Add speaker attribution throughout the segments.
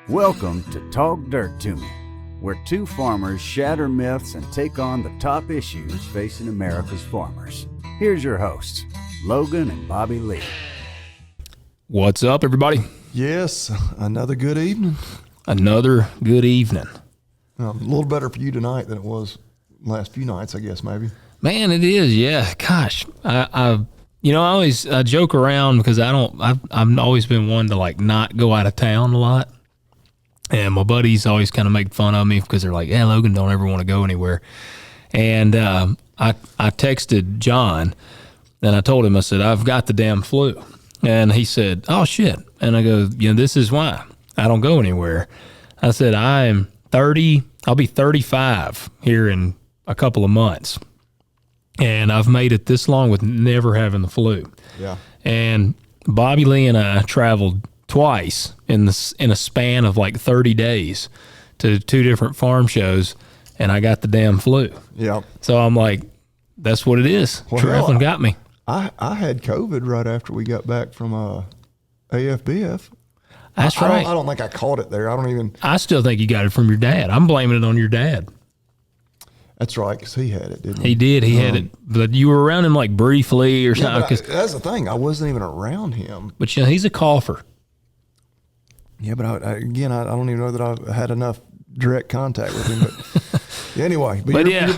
Speaker 1: Welcome to Talk Dirt to Me, where two farmers shatter myths and take on the top issues facing America's farmers. Here's your hosts, Logan and Bobby Lee.
Speaker 2: What's up, everybody?
Speaker 3: Yes, another good evening.
Speaker 2: Another good evening.
Speaker 3: A little better for you tonight than it was last few nights, I guess, maybe.
Speaker 2: Man, it is, yeah. Gosh, I always joke around because I've always been one to like not go out of town a lot. And my buddies always kind of make fun of me because they're like, yeah, Logan, don't ever want to go anywhere. And I texted John and I told him, I said, I've got the damn flu. And he said, oh, shit. And I go, this is why I don't go anywhere. I said, I'll be 35 here in a couple of months. And I've made it this long with never having the flu.
Speaker 3: Yeah.
Speaker 2: And Bobby Lee and I traveled twice in a span of like 30 days to two different farm shows, and I got the damn flu.
Speaker 3: Yeah.
Speaker 2: So I'm like, that's what it is.
Speaker 3: Well,
Speaker 2: Traveling got me.
Speaker 3: I had COVID right after we got back from AFBF.
Speaker 2: That's right.
Speaker 3: I don't think I caught it there.
Speaker 2: I still think you got it from your dad. I'm blaming it on your dad.
Speaker 3: That's right, because he had it, didn't he?
Speaker 2: He did. He had it. But you were around him like briefly or something.
Speaker 3: That's the thing. I wasn't even around him.
Speaker 2: But he's a cougher.
Speaker 3: Yeah, but I don't even know that I had enough direct contact with him. But anyway,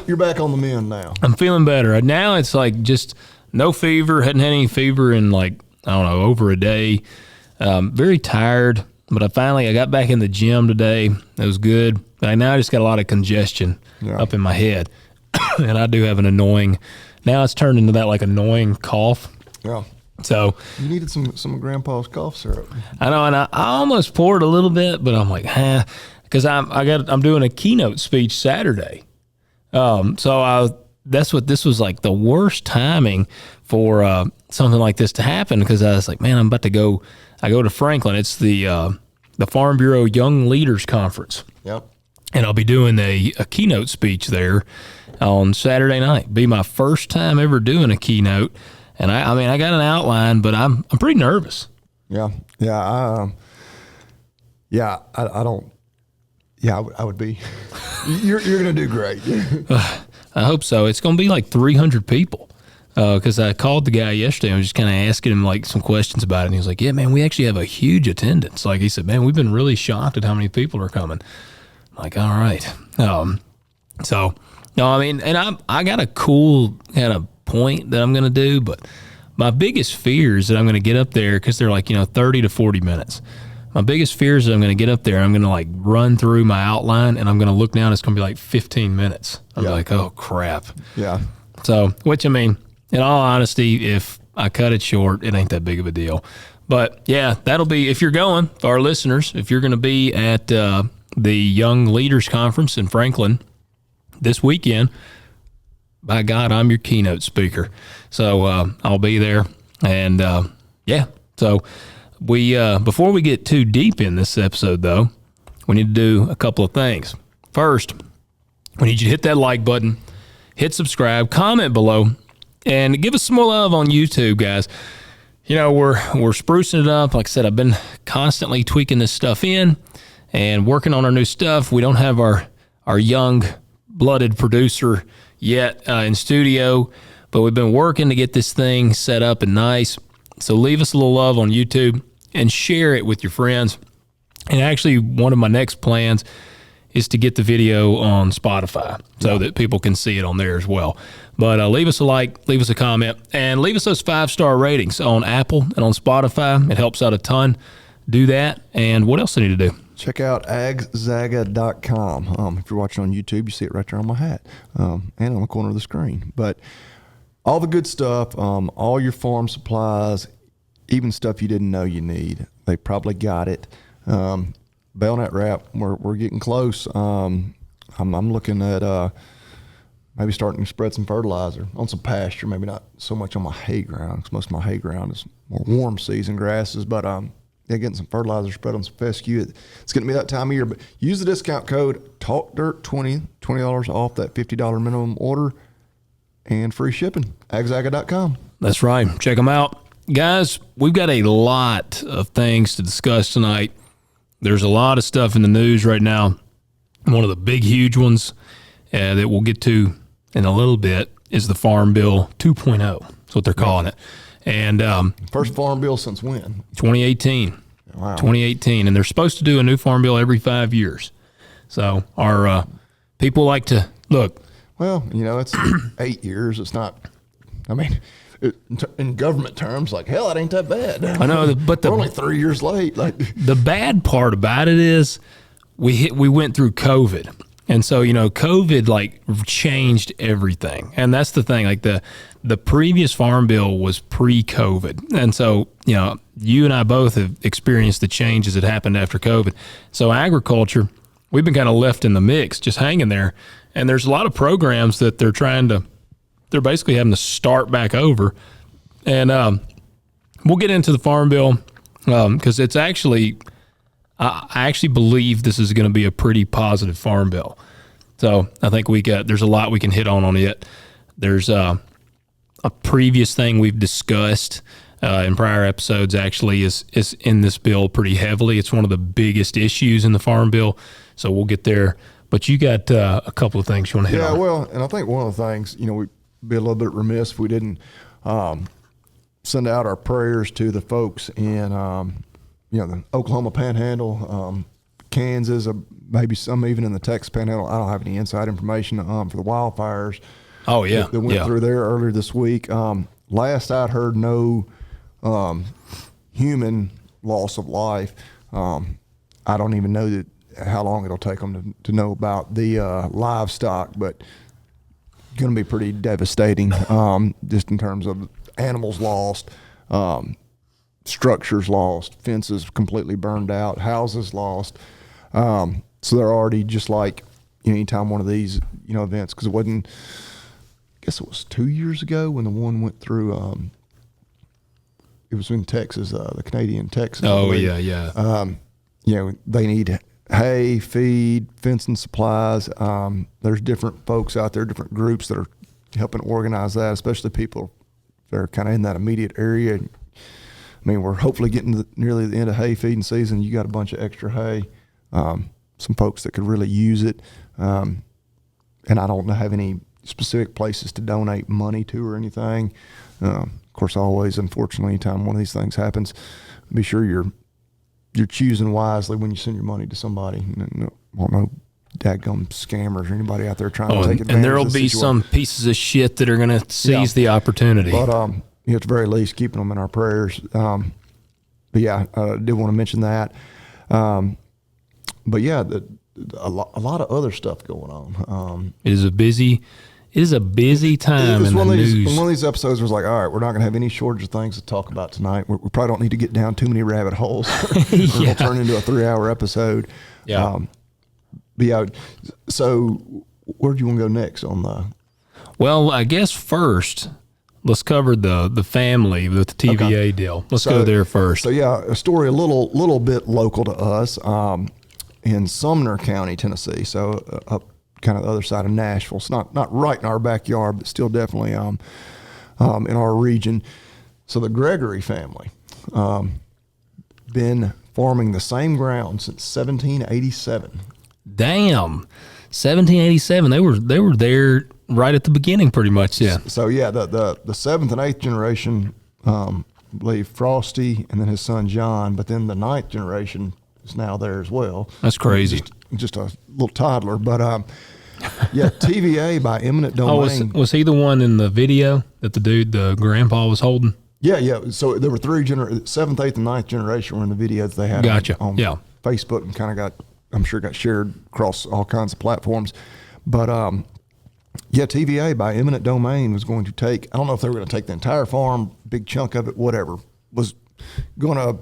Speaker 3: you're back on the mend now.
Speaker 2: I'm feeling better. Now it's like just no fever. Hadn't had any fever in like, I don't know, over a day. Very tired, but I got back in the gym today. It was good. Now I just got a lot of congestion up in my head. And I do have now it's turned into that like annoying cough.
Speaker 3: Yeah.
Speaker 2: So
Speaker 3: you needed some of Grandpa's cough syrup.
Speaker 2: I know, and I almost poured a little bit, but I'm like, because I'm doing a keynote speech Saturday. That's what this was like the worst timing for something like this to happen, because I was like, man, I'm about to go. I go to Franklin. It's the Farm Bureau Young Leaders Conference.
Speaker 3: Yep.
Speaker 2: And I'll be doing a keynote speech there on Saturday night. Be my first time ever doing a keynote. And I got an outline, but I'm pretty nervous.
Speaker 3: Yeah. I would be. You're going to do great.
Speaker 2: I hope so. It's going to be like 300 people. Because I called the guy yesterday. I was just kind of asking him like some questions about it. And he was like, yeah, man, we actually have a huge attendance. Like he said, man, we've been really shocked at how many people are coming. I'm like, all right. And I got a cool kind of point that I'm going to do, but my biggest fear is that I'm going to get up there, because they're like, 30 to 40 minutes. My biggest fear is that I'm going to get up there and I'm going to like run through my outline, and I'm going to look down, it's going to be like 15 minutes. I'm like, oh crap.
Speaker 3: Yeah.
Speaker 2: So, which in all honesty, if I cut it short, it ain't that big of a deal. But yeah, that'll be, if you're going, for our listeners, if you're going to be at the Young Leaders Conference in Franklin this weekend, by God, I'm your keynote speaker. So I'll be there. And so before we get too deep in this episode, though, we need to do a couple of things. First, we need you to hit that like button, hit subscribe, comment below, and give us some more love on YouTube, guys. We're sprucing it up. Like I said, I've been constantly tweaking this stuff in and working on our new stuff. We don't have our young blooded producer yet in studio, but we've been working to get this thing set up and nice. So leave us a little love on YouTube and share it with your friends. And actually, one of my next plans is to get the video on Spotify so that people can see it on there as well. But leave us a like, leave us a comment, and leave us those 5-star ratings on Apple and on Spotify. It helps out a ton. Do that. And what else do I need to do?
Speaker 3: Check out agzaga.com. If you're watching on YouTube, you see it right there on my hat and on the corner of the screen. But all the good stuff, all your farm supplies, even stuff you didn't know you need, they probably got it. Bayonet wrap, we're getting close. I'm looking at maybe starting to spread some fertilizer on some pasture, maybe not so much on my hay ground, because most of my hay ground is more warm season grasses, but getting some fertilizer spread on some fescue. It's going to be that time of year, but use the discount code TALKDIRT20, $20 off that $50 minimum order, and free shipping. agzaga.com.
Speaker 2: That's right. Check them out. Guys, we've got a lot of things to discuss tonight. there's a lot of stuff in the news right now. One of the big, huge ones that we'll get to in a little bit is the Farm Bill 2.0. That's what they're calling it. And
Speaker 3: first farm bill since when?
Speaker 2: 2018.
Speaker 3: Wow.
Speaker 2: 2018. And they're supposed to do a new farm bill every 5 years. So our people like to look.
Speaker 3: Well, it's 8 years. It's not, in government terms, like, hell, it ain't that bad.
Speaker 2: I know, but
Speaker 3: we're only 3 years late. Like,
Speaker 2: the bad part about it is we went through COVID. And so, COVID like changed everything. And that's the thing, like the previous farm bill was pre-COVID. And so, you and I both have experienced the changes that happened after COVID. So agriculture, we've been kind of left in the mix, just hanging there. And there's a lot of programs that they're basically having to start back over. And we'll get into the farm bill because it's actually, I actually believe this is going to be a pretty positive farm bill. So I think there's a lot we can hit on it. There's a previous thing we've discussed in prior episodes actually is in this bill pretty heavily. It's one of the biggest issues in the farm bill. So we'll get there. But you got a couple of things you want to hit on.
Speaker 3: Yeah, well, and I think one of the things, we'd be a little bit remiss if we didn't send out our prayers to the folks in, the Oklahoma Panhandle, Kansas, maybe some even in the Texas Panhandle. I don't have any inside information for the wildfires.
Speaker 2: Oh, yeah.
Speaker 3: That went through there earlier this week. Last I'd heard, no human loss of life. I don't even know how long it'll take them to know about the livestock, but going to be pretty devastating just in terms of animals lost, structures lost, fences completely burned out, houses lost. So they're already just like anytime one of these events, because it wasn't, I guess it was 2 years ago when the one went through, it was in Texas, the Canadian Texas.
Speaker 2: Oh, yeah.
Speaker 3: They need hay, feed, fencing supplies. There's different folks out there, different groups that are helping organize that, especially people that are kind of in that immediate area. We're hopefully getting nearly the end of hay feeding season. You got a bunch of extra hay. Some folks that could really use it. And I don't have any specific places to donate money to or anything. Of course, always, unfortunately, anytime one of these things happens, be sure you're choosing wisely when you send your money to somebody. No dadgum scammers or anybody out there trying to take advantage.
Speaker 2: And there'll
Speaker 3: of the
Speaker 2: be
Speaker 3: situation.
Speaker 2: some pieces of shit that are going to seize the opportunity.
Speaker 3: But at the very least, keeping them in our prayers. But yeah, I did want to mention that. But yeah, a lot of other stuff going on.
Speaker 2: It is a busy time in the news.
Speaker 3: One of these episodes was like, all right, we're not going to have any shortage of things to talk about tonight. We probably don't need to get down too many rabbit holes. It'll turn into a 3-hour episode.
Speaker 2: Yeah.
Speaker 3: But yeah, so where do you want to go next on the?
Speaker 2: Well, I guess first, let's cover the family with the TVA deal. Let's go there first.
Speaker 3: So yeah, a story a little bit local to us in Sumner County, Tennessee. So up kind of the other side of Nashville. It's not right in our backyard, but still definitely in our region. So the Gregory family been farming the same ground since 1787.
Speaker 2: Damn, 1787. They were there right at the beginning, pretty much. Yeah.
Speaker 3: So yeah, the seventh and eighth generation, I believe Frosty, and then his son John. But then the ninth generation is now there as well.
Speaker 2: That's crazy.
Speaker 3: Just a little toddler, but yeah, TVA by Eminent Domain.
Speaker 2: Was he the one in the video that the grandpa was holding?
Speaker 3: Yeah. So there were three seventh, eighth, and ninth generation were in the videos they had on Facebook, and kind of I'm sure got shared across all kinds of platforms. But yeah, TVA by Eminent Domain was going to take, I don't know if they were going to take the entire farm, big chunk of it, whatever, was going to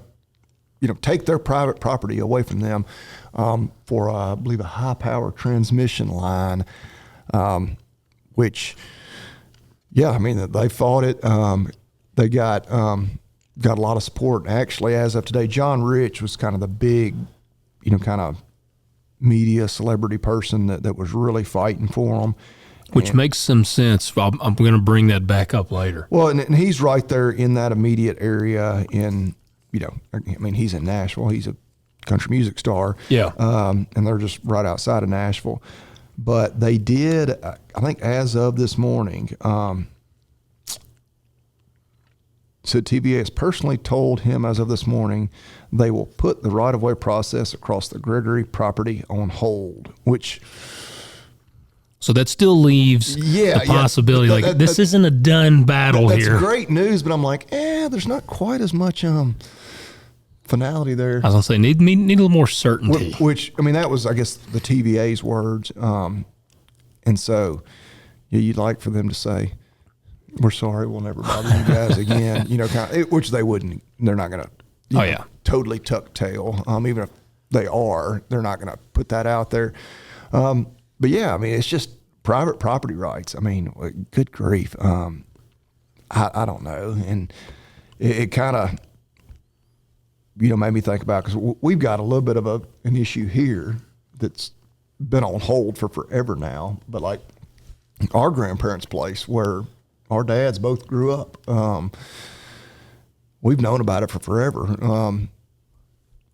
Speaker 3: take their private property away from them for, I believe, a high-power transmission line, which, yeah, they fought it. They got a lot of support. Actually, as of today, John Rich was kind of the big, kind of media celebrity person that was really fighting for them.
Speaker 2: Which makes some sense. I'm going to bring that back up later.
Speaker 3: Well, and he's right there in that immediate area in, he's in Nashville. He's a country music star.
Speaker 2: Yeah.
Speaker 3: And they're just right outside of Nashville. But they did, I think as of this morning, so TVA has personally told him as of this morning, they will put the right-of-way process across the Gregory property on hold, which...
Speaker 2: So that still leaves the possibility, like, this isn't a done battle here.
Speaker 3: That's great news, but I'm like, there's not quite as much finality there.
Speaker 2: I was going to say, need a little more certainty.
Speaker 3: Which, I mean, that was, I guess, the TVA's words. And so, you'd like for them to say, we're sorry, we'll never bother you guys again, which they wouldn't. They're not going to totally tuck tail. Even if they are, they're not going to put that out there. But yeah, I mean, it's just private property rights. I mean, good grief. I don't know. And it kind of, made me think about, because we've got a little bit of an issue here that's been on hold for forever now. But like our grandparents' place where our dads both grew up, we've known about it for forever.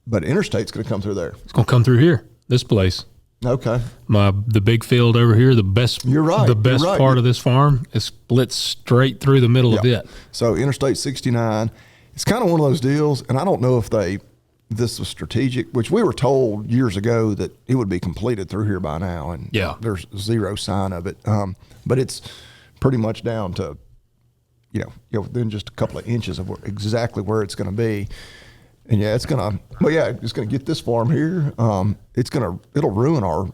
Speaker 3: But interstate's going to come through there.
Speaker 2: It's going to come through here, this place.
Speaker 3: Okay.
Speaker 2: The big field over here, the best.
Speaker 3: You're right.
Speaker 2: The best part of this farm is split straight through the middle of it.
Speaker 3: So Interstate 69, it's kind of one of those deals, and I don't know if this was strategic, which we were told years ago that it would be completed through here by now, and there's zero sign of it. But it's pretty much down to, within just a couple of inches of exactly where it's going to be. And it's gonna get this farm here. It'll ruin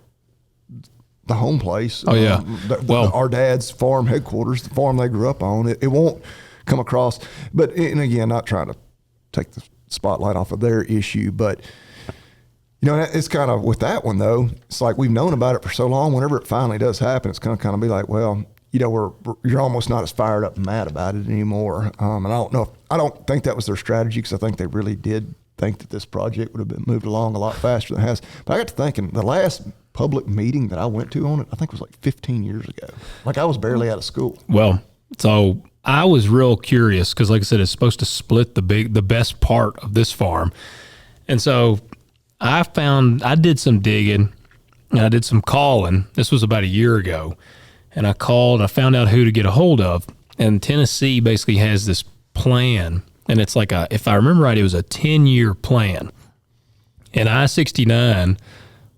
Speaker 3: the home place.
Speaker 2: Oh yeah.
Speaker 3: Our dad's farm headquarters, the farm they grew up on. It won't come across. But and again, not trying to take the spotlight off of their issue, but it's kind of with that one though. It's like we've known about it for so long. Whenever it finally does happen, it's gonna kind of be like, well, you're almost not as fired up and mad about it anymore. And I don't think that was their strategy, because I think they really did think that this project would have been moved along a lot faster than it has. But I got to thinking, the last public meeting that I went to on it, I think was like 15 years ago. Like I was barely out of school.
Speaker 2: Well, so I was real curious because, like I said, it's supposed to split the best part of this farm. And so I did some digging and I did some calling. This was about a year ago. And I called and I found out who to get a hold of. And Tennessee basically has this plan. And it's like if I remember right, it was a 10-year plan. And I-69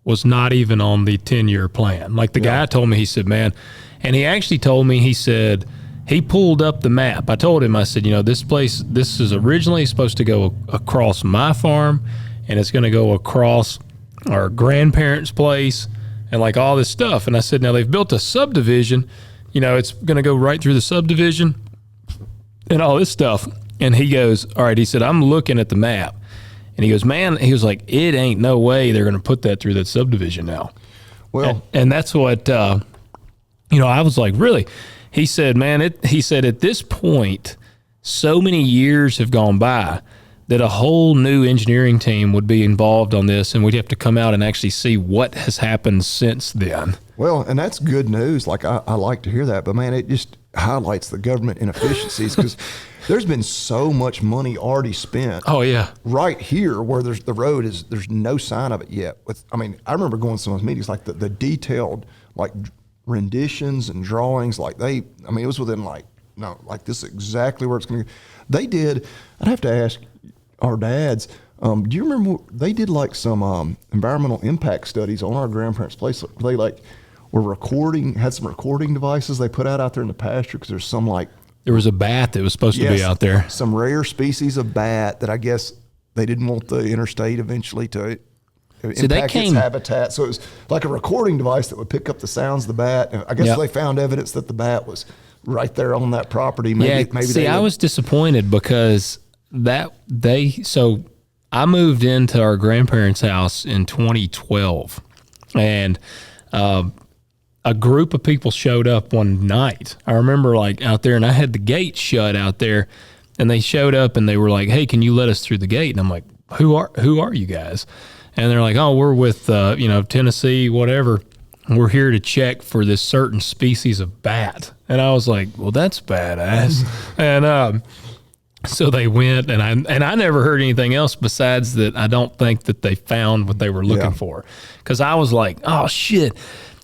Speaker 2: was not even on the 10-year plan. Like the guy told me, he said, man, and he actually told me, he said, he pulled up the map. I told him, I said, this place, this is originally supposed to go across my farm, and it's going to go across our grandparents' place, and like all this stuff. And I said, now they've built a subdivision, it's going to go right through the subdivision and all this stuff. And he goes, all right, he said, I'm looking at the map. And he goes, man, he was like, it ain't no way they're going to put that through that subdivision now. Well, and that's what, I was like, really? He said, man, he said, at this point, so many years have gone by that a whole new engineering team would be involved on this, and we'd have to come out and actually see what has happened since then.
Speaker 3: Well, and that's good news. Like, I like to hear that, but man, it just highlights the government inefficiencies, because there's been so much money already spent.
Speaker 2: Oh yeah.
Speaker 3: Right here where there's no sign of it yet. I remember going to some of those meetings, like the detailed, like renditions and drawings, like it was within this is exactly where it's going to go. They did, I'd have to ask our dads, do you remember they did like some environmental impact studies on our grandparents' place? They had some recording devices they put out there in the pasture, because there's some
Speaker 2: there was a bat that was supposed to be out there.
Speaker 3: Some rare species of bat that I guess they didn't want the interstate eventually to impact its habitat. So it was like a recording device that would pick up the sounds of the bat. And I guess they found evidence that the bat was right there on that property.
Speaker 2: I was disappointed because so I moved into our grandparents' house in 2012, and a group of people showed up one night. I remember out there, and I had the gate shut out there, and they showed up and they were like, hey, can you let us through the gate? And I'm like, who are you guys? And they're like, oh, we're with, Tennessee, whatever. We're here to check for this certain species of bat. And I was like, well, that's badass. And So they went, and I never heard anything else besides that. I don't think that they found what they were looking for, because I was like, oh shit.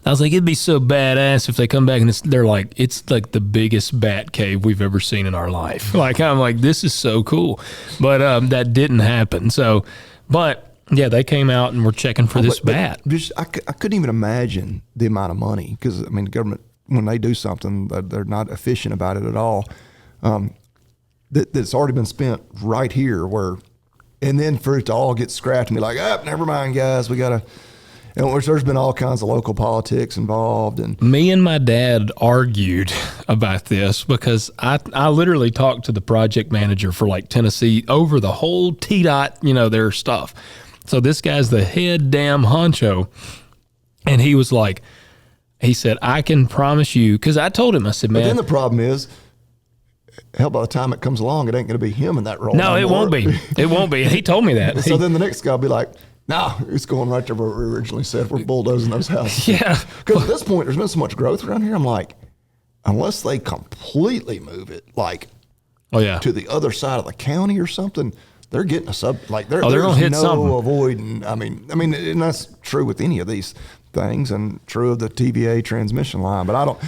Speaker 2: I was like, it'd be so badass if they come back and they're like, it's like the biggest bat cave we've ever seen in our life. Like, I'm like, this is so cool. But that didn't happen. So, but yeah, they came out and were checking for this bat.
Speaker 3: I couldn't even imagine the amount of money, because, I mean, the government, when they do something, they're not efficient about it at all. That's already been spent right here, and then for it to all get scrapped and be like, never mind, guys, we got to. And there's been all kinds of local politics involved. And
Speaker 2: me and my dad argued about this, because I literally talked to the project manager for like Tennessee over the whole TDOT, their stuff. So this guy's the head damn honcho. And he was like, he said, I can promise you, because I told him, I said, man.
Speaker 3: But then the problem is, hell, by the time it comes along, it ain't going to be him in that role.
Speaker 2: No, it won't be. It won't be. And he told me that.
Speaker 3: So then the next guy will be like, no, it's going right to where we originally said. We're bulldozing those houses.
Speaker 2: Yeah.
Speaker 3: Because at this point, there's been so much growth around here. I'm like, unless they completely move it, like, to the other side of the county or something, they're getting they're going to hit something. Avoiding. I mean, and that's true with any of these things, and true of the TVA transmission line. But I don't.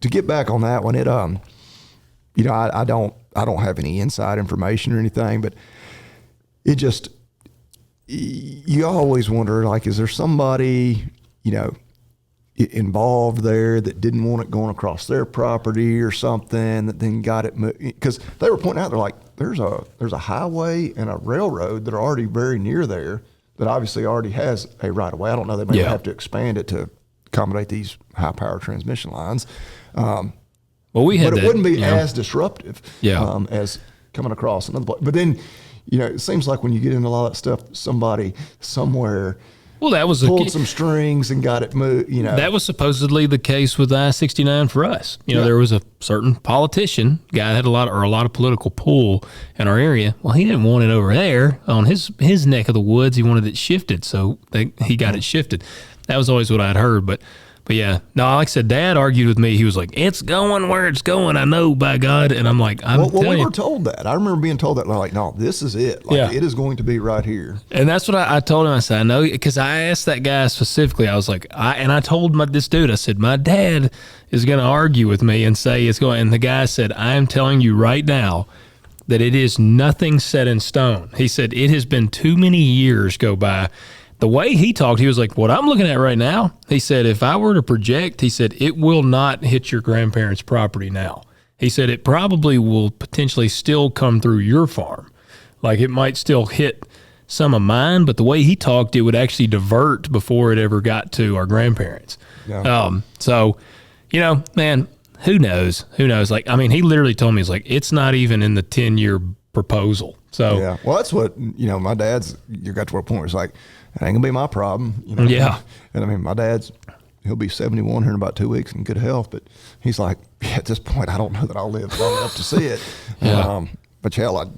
Speaker 3: To get back on that one, I don't have any inside information or anything, but it just. You always wonder, like, is there somebody, involved there that didn't want it going across their property or something, that then got it moved? Because they were pointing out, they're like, there's a highway and a railroad that are already very near there that obviously already has a right of way. I don't know, they may have to expand it to accommodate these high power transmission lines.
Speaker 2: Well, we had
Speaker 3: but it
Speaker 2: that,
Speaker 3: wouldn't be as disruptive as coming across another place. But then, it seems like when you get into a lot of that stuff, somebody somewhere pulled some strings and got it moved.
Speaker 2: That was supposedly the case with I-69 for us. There was a certain politician guy that had a lot of political pull in our area. Well, he didn't want it over there on his neck of the woods. He wanted it shifted, so he got it shifted. That was always what I'd heard, but yeah, no, like I said, Dad argued with me. He was like, it's going where it's going. I know, by God. And I'm like,
Speaker 3: we were told that. I remember being told that. Like, no, this is it. Like, it is going to be right here.
Speaker 2: And that's what I told him. I said, I know, because I asked that guy specifically. I was like, I told this dude, I said, my dad is going to argue with me and say it's going. And the guy said, I am telling you right now that it is nothing set in stone. He said, it has been too many years go by. The way he talked, he was like, what I'm looking at right now, he said, if I were to project, he said, it will not hit your grandparents' property now. He said, it probably will potentially still come through your farm. Like, it might still hit some of mine, but the way he talked, it would actually divert before it ever got to our grandparents. Yeah. So, man, who knows? Who knows? Like, I mean, he literally told me, he's like, it's not even in the 10-year proposal. So,
Speaker 3: yeah. Well, that's what, my dad's, you got to a point where it's like, it ain't gonna be my problem,
Speaker 2: Yeah.
Speaker 3: And I mean, my he'll be 71 here in about 2 weeks in good health, but he's like, at this point, I don't know that I'll live long enough to see it. But hell,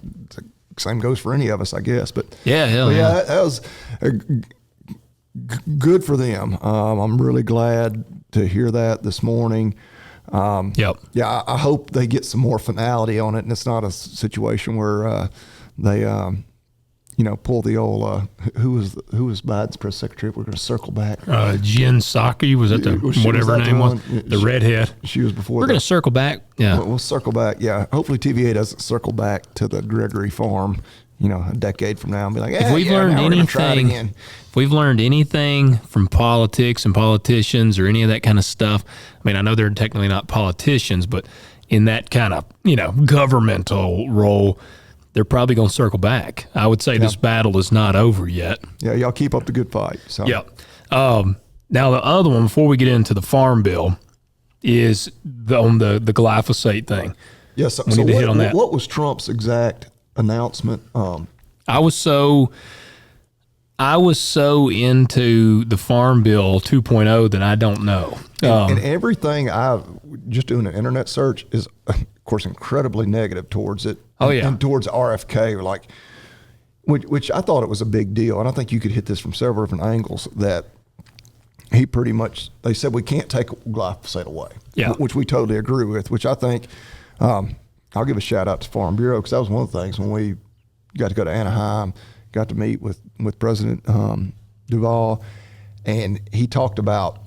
Speaker 3: same goes for any of us, I guess. But that was good for them. I'm really glad to hear that this morning. Yeah, I hope they get some more finality on it, and it's not a situation where they pull the old who was Biden's press secretary. We're going to circle back.
Speaker 2: Jen Psaki, was that whatever her name was? The redhead.
Speaker 3: She was before.
Speaker 2: We're going to circle back. Yeah,
Speaker 3: we'll circle back. Yeah, hopefully TVA doesn't circle back to the Gregory Farm, a decade from now and be like,
Speaker 2: if we've learned anything from politics and politicians or any of that kind of stuff. I mean, I know they're technically not politicians, but in that kind of governmental role, they're probably going to circle back. I would say this battle is not over yet.
Speaker 3: Yeah, y'all keep up the good fight. So.
Speaker 2: Yeah. Now, the other one, before we get into the farm bill, is on the glyphosate thing.
Speaker 3: Yes.
Speaker 2: We need to hit on that.
Speaker 3: What was Trump's exact announcement?
Speaker 2: I was so into the Farm Bill 2.0 that I don't know.
Speaker 3: And everything just doing an internet search is, of course, incredibly negative towards it.
Speaker 2: Oh, yeah.
Speaker 3: And towards RFK, which I thought it was a big deal. And I think you could hit this from several different angles, that he pretty much, they said we can't take glyphosate away.
Speaker 2: Yeah.
Speaker 3: Which we totally agree with, which I think, I I'll give a shout out to Farm Bureau, because that was one of the things when we got to go to Anaheim, got to meet with President Duval, and he talked about,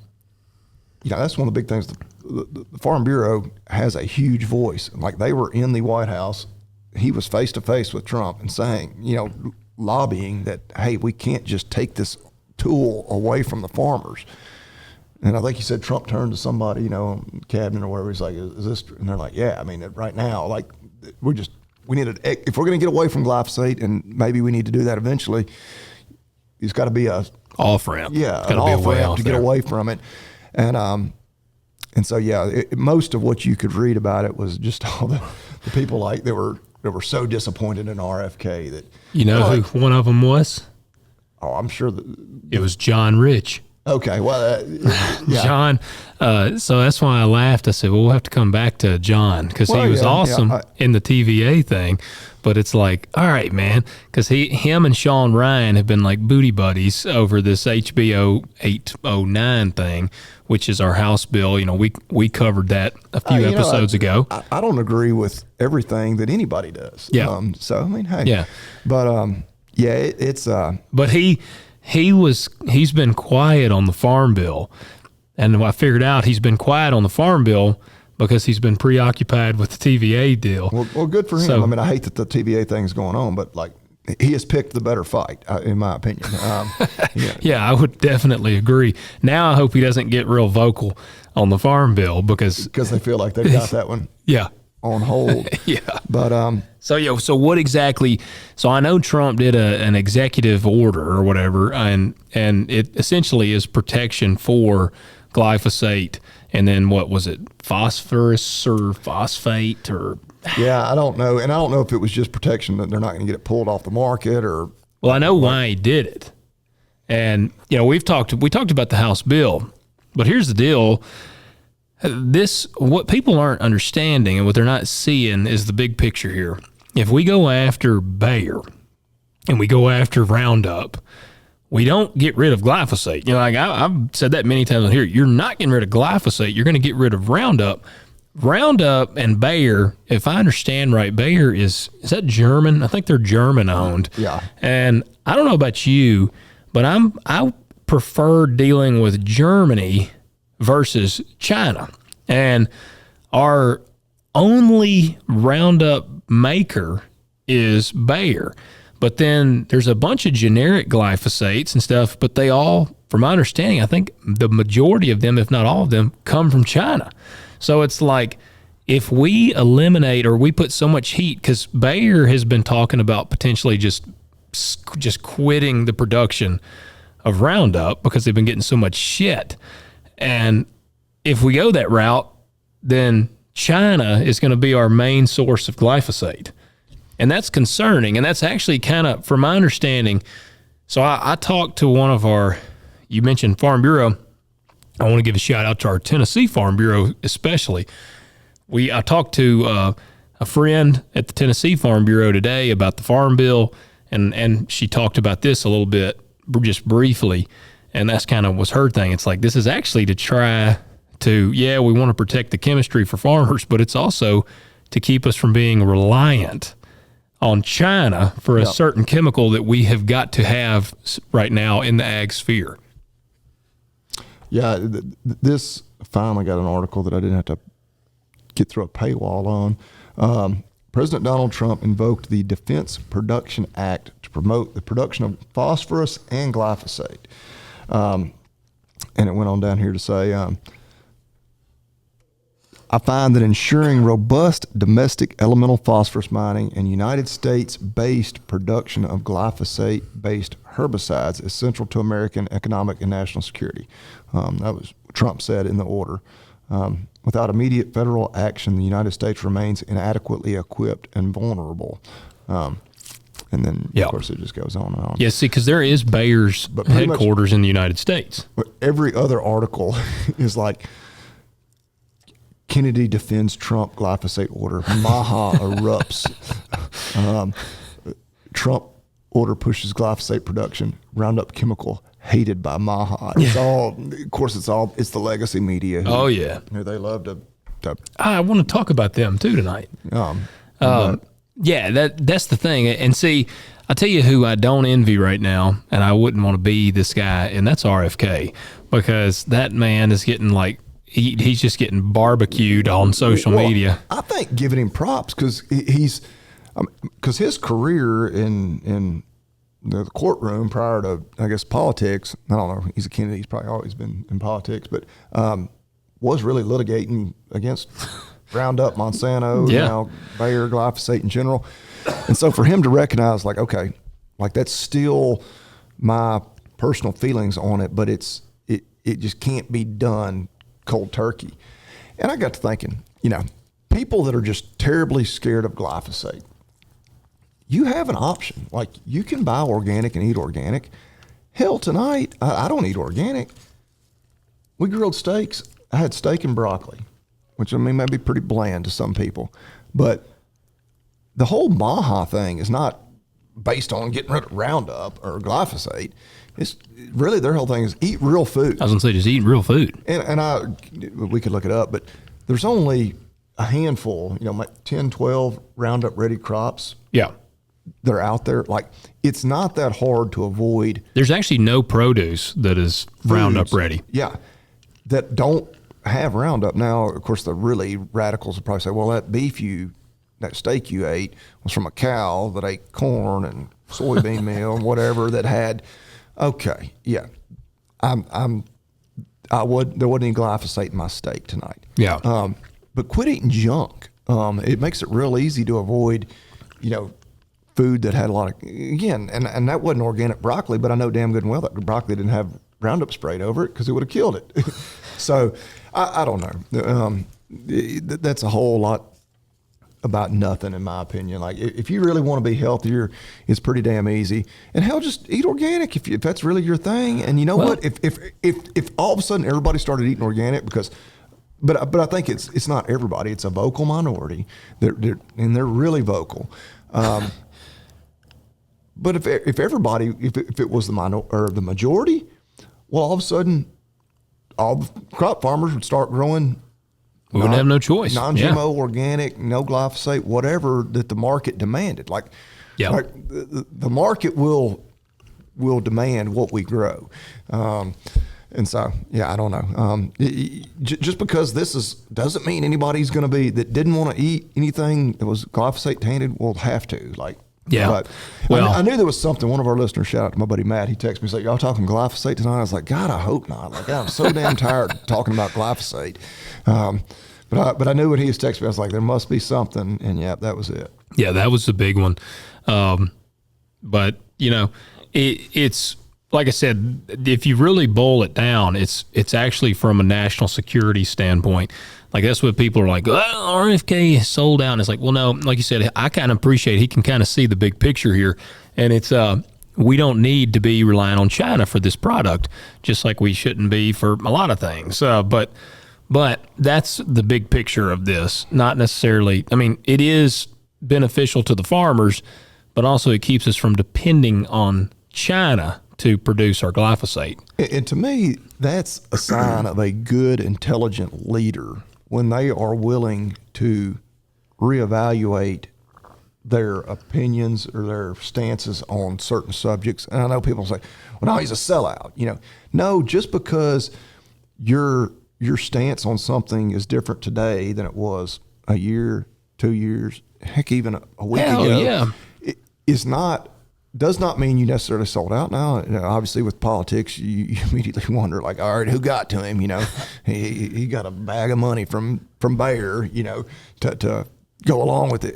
Speaker 3: that's one of the big things. The Farm Bureau has a huge voice. Like, they were in the White House. He was face to face with Trump and saying, lobbying that, hey, we can't just take this tool away from the farmers. And I think he said Trump turned to somebody, cabinet or whatever. He's like, is this true? And they're like, yeah, I mean, right now, like, we need to, if we're going to get away from glyphosate, and maybe we need to do that eventually, it's got to be a
Speaker 2: off ramp.
Speaker 3: Yeah,
Speaker 2: it's
Speaker 3: an off ramp to get away from it. And so, most of what you could read about it was just all the people that were so disappointed in RFK that.
Speaker 2: Who one of them was?
Speaker 3: Oh, I'm sure that
Speaker 2: it was John Rich.
Speaker 3: Okay, well, yeah.
Speaker 2: John. So that's why I laughed. I said, well, we'll have to come back to John, because he was awesome in the TVA thing. But it's like, all right, man, because him and Sean Ryan have been like booty buddies over this HBO 809 thing, which is our House bill. We covered that a few episodes ago.
Speaker 3: I don't agree with everything that anybody does.
Speaker 2: Yeah.
Speaker 3: So I mean, hey.
Speaker 2: Yeah.
Speaker 3: But it's.
Speaker 2: But he's been quiet on the farm bill, and I figured out he's been quiet on the farm bill because he's been preoccupied with the TVA deal.
Speaker 3: Well, good for him.
Speaker 2: So,
Speaker 3: I mean, I hate that the TVA thing's going on, but like, he has picked the better fight, in my opinion.
Speaker 2: Yeah, I would definitely agree. Now I hope he doesn't get real vocal on the farm bill because
Speaker 3: they feel like they've got that one.
Speaker 2: Yeah.
Speaker 3: On hold.
Speaker 2: Yeah.
Speaker 3: But
Speaker 2: so what exactly? So I know Trump did an executive order or whatever, and it essentially is protection for glyphosate, and then what was it, phosphorus or phosphate or?
Speaker 3: Yeah, I don't know, and I don't know if it was just protection that they're not going to get it pulled off the market or.
Speaker 2: Well, I know why he did it, and we talked about the House bill, but here's the deal. What people aren't understanding and what they're not seeing is the big picture here. If we go after Bayer and we go after Roundup, we don't get rid of glyphosate. I've said that many times on here. You're not getting rid of glyphosate. You're going to get rid of Roundup. Roundup and Bayer, if I understand right, Bayer is that German? I think they're German owned.
Speaker 3: Yeah.
Speaker 2: And I don't know about you, but I prefer dealing with Germany versus China. And our only Roundup maker is Bayer. But then there's a bunch of generic glyphosates and stuff, but they all, from my understanding, I think the majority of them, if not all of them, come from China. So it's like, if we eliminate or we put so much heat, because Bayer has been talking about potentially just quitting the production of Roundup because they've been getting so much shit. And if we go that route, then China is going to be our main source of glyphosate. And that's concerning. And that's actually kind of, from my understanding, so I talked to one of you mentioned Farm Bureau. I want to give a shout out to our Tennessee Farm Bureau especially. I talked to a friend at the Tennessee Farm Bureau today about the farm bill, and she talked about this a little bit, just briefly. And that's kind of was her thing. It's like, this is actually to try to, we want to protect the chemistry for farmers, but it's also to keep us from being reliant on China for a certain chemical that we have got to have right now in the ag sphere.
Speaker 3: Yeah, this finally got an article that I didn't have to get through a paywall on. President Donald Trump invoked the Defense Production Act to promote the production of phosphorus and glyphosate. And it went on down here to say, I find that ensuring robust domestic elemental phosphorus mining and United States-based production of glyphosate-based herbicides is central to American economic and national security. That was what Trump said in the order. Without immediate federal action, the United States remains inadequately equipped and vulnerable. And then, of course, it just goes on and on.
Speaker 2: Yeah, see, because there is Bayer's headquarters in the United States.
Speaker 3: But every other article is like, Kennedy defends Trump glyphosate order. Maha erupts. Trump order pushes glyphosate production. Roundup chemical hated by Maha. It's all, of course, it's the legacy media. Who they love to.
Speaker 2: I want to talk about them too tonight. Yeah, that's the thing. And see, I tell you who I don't envy right now, and I wouldn't want to be this guy, and that's RFK, because that man is getting like, he's just getting barbecued on social media.
Speaker 3: I think giving him props because because his career in the courtroom prior to, I guess, politics, I don't know, he's a Kennedy, he's probably always been in politics, but was really litigating against Roundup, Monsanto, now Bayer, glyphosate in general. And so for him to recognize, like, okay, like that's still my personal feelings on it, but it just can't be done cold turkey. And I got to thinking, people that are just terribly scared of glyphosate, you have an option. Like, you can buy organic and eat organic. Hell, tonight, I don't eat organic. We grilled steaks. I had steak and broccoli, which, may be pretty bland to some people. But the whole Maha thing is not based on getting rid of Roundup or glyphosate. It's really, their whole thing is eat real food.
Speaker 2: I was going to say, just eat real food.
Speaker 3: And we could look it up, but there's only a handful, like 10, 12 Roundup ready crops.
Speaker 2: Yeah.
Speaker 3: They're out there. Like, it's not that hard to avoid.
Speaker 2: There's actually no produce that is Roundup ready.
Speaker 3: Yeah. That don't have Roundup. Now, of course, the really radicals will probably say, well, that steak you ate was from a cow that ate corn and soybean meal and whatever that had, okay, yeah. There wasn't any glyphosate in my steak tonight.
Speaker 2: Yeah.
Speaker 3: But quit eating junk. It makes it real easy to avoid, food that had a lot of, again, and that wasn't organic broccoli, but I know damn good and well that broccoli didn't have Roundup sprayed over it because it would have killed it. So I don't know. That's a whole lot about nothing, in my opinion. Like, if you really want to be healthier, it's pretty damn easy. And hell, just eat organic if that's really your thing. And what? If all of a sudden everybody started eating organic but I think it's not everybody. It's a vocal minority. They're really vocal. But if everybody, if it was the majority, well, all of a sudden, all the crop farmers would start growing.
Speaker 2: We wouldn't have no choice.
Speaker 3: Non-GMO, organic, no glyphosate, whatever that the market demanded. Like the market will demand what we grow. And so, I don't know. Just because doesn't mean anybody's going to be that didn't want to eat anything that was glyphosate tainted will have to. But I knew there was something. One of our listeners, shout out to my buddy Matt, he texted me, he's like, y'all talking glyphosate tonight? I was like, God, I hope not. Like, I'm so damn tired of talking about glyphosate. But I knew when he was texting me, I was like, there must be something. And that was it. Yeah,
Speaker 2: that was the big one. But it's like I said, if you really boil it down, it's actually from a national security standpoint. Like, that's what people are like, RFK is sold out. And it's like, well, no, like you said, I kind of appreciate he can kind of see the big picture here. And it's, we don't need to be relying on China for this product, just like we shouldn't be for a lot of things. But that's the big picture of this. Not necessarily, it is beneficial to the farmers, but also it keeps us from depending on China to produce our glyphosate.
Speaker 3: And to me, that's a sign of a good, intelligent leader when they are willing to reevaluate their opinions or their stances on certain subjects. And I know people say, well, no, he's a sellout. No, just because your stance on something is different today than it was a year, 2 years, heck, even a week ago, it does not mean you necessarily sold out. Now, obviously with politics, you immediately wonder, like, all right, who got to him? He got a bag of money from Bayer, to go along with it.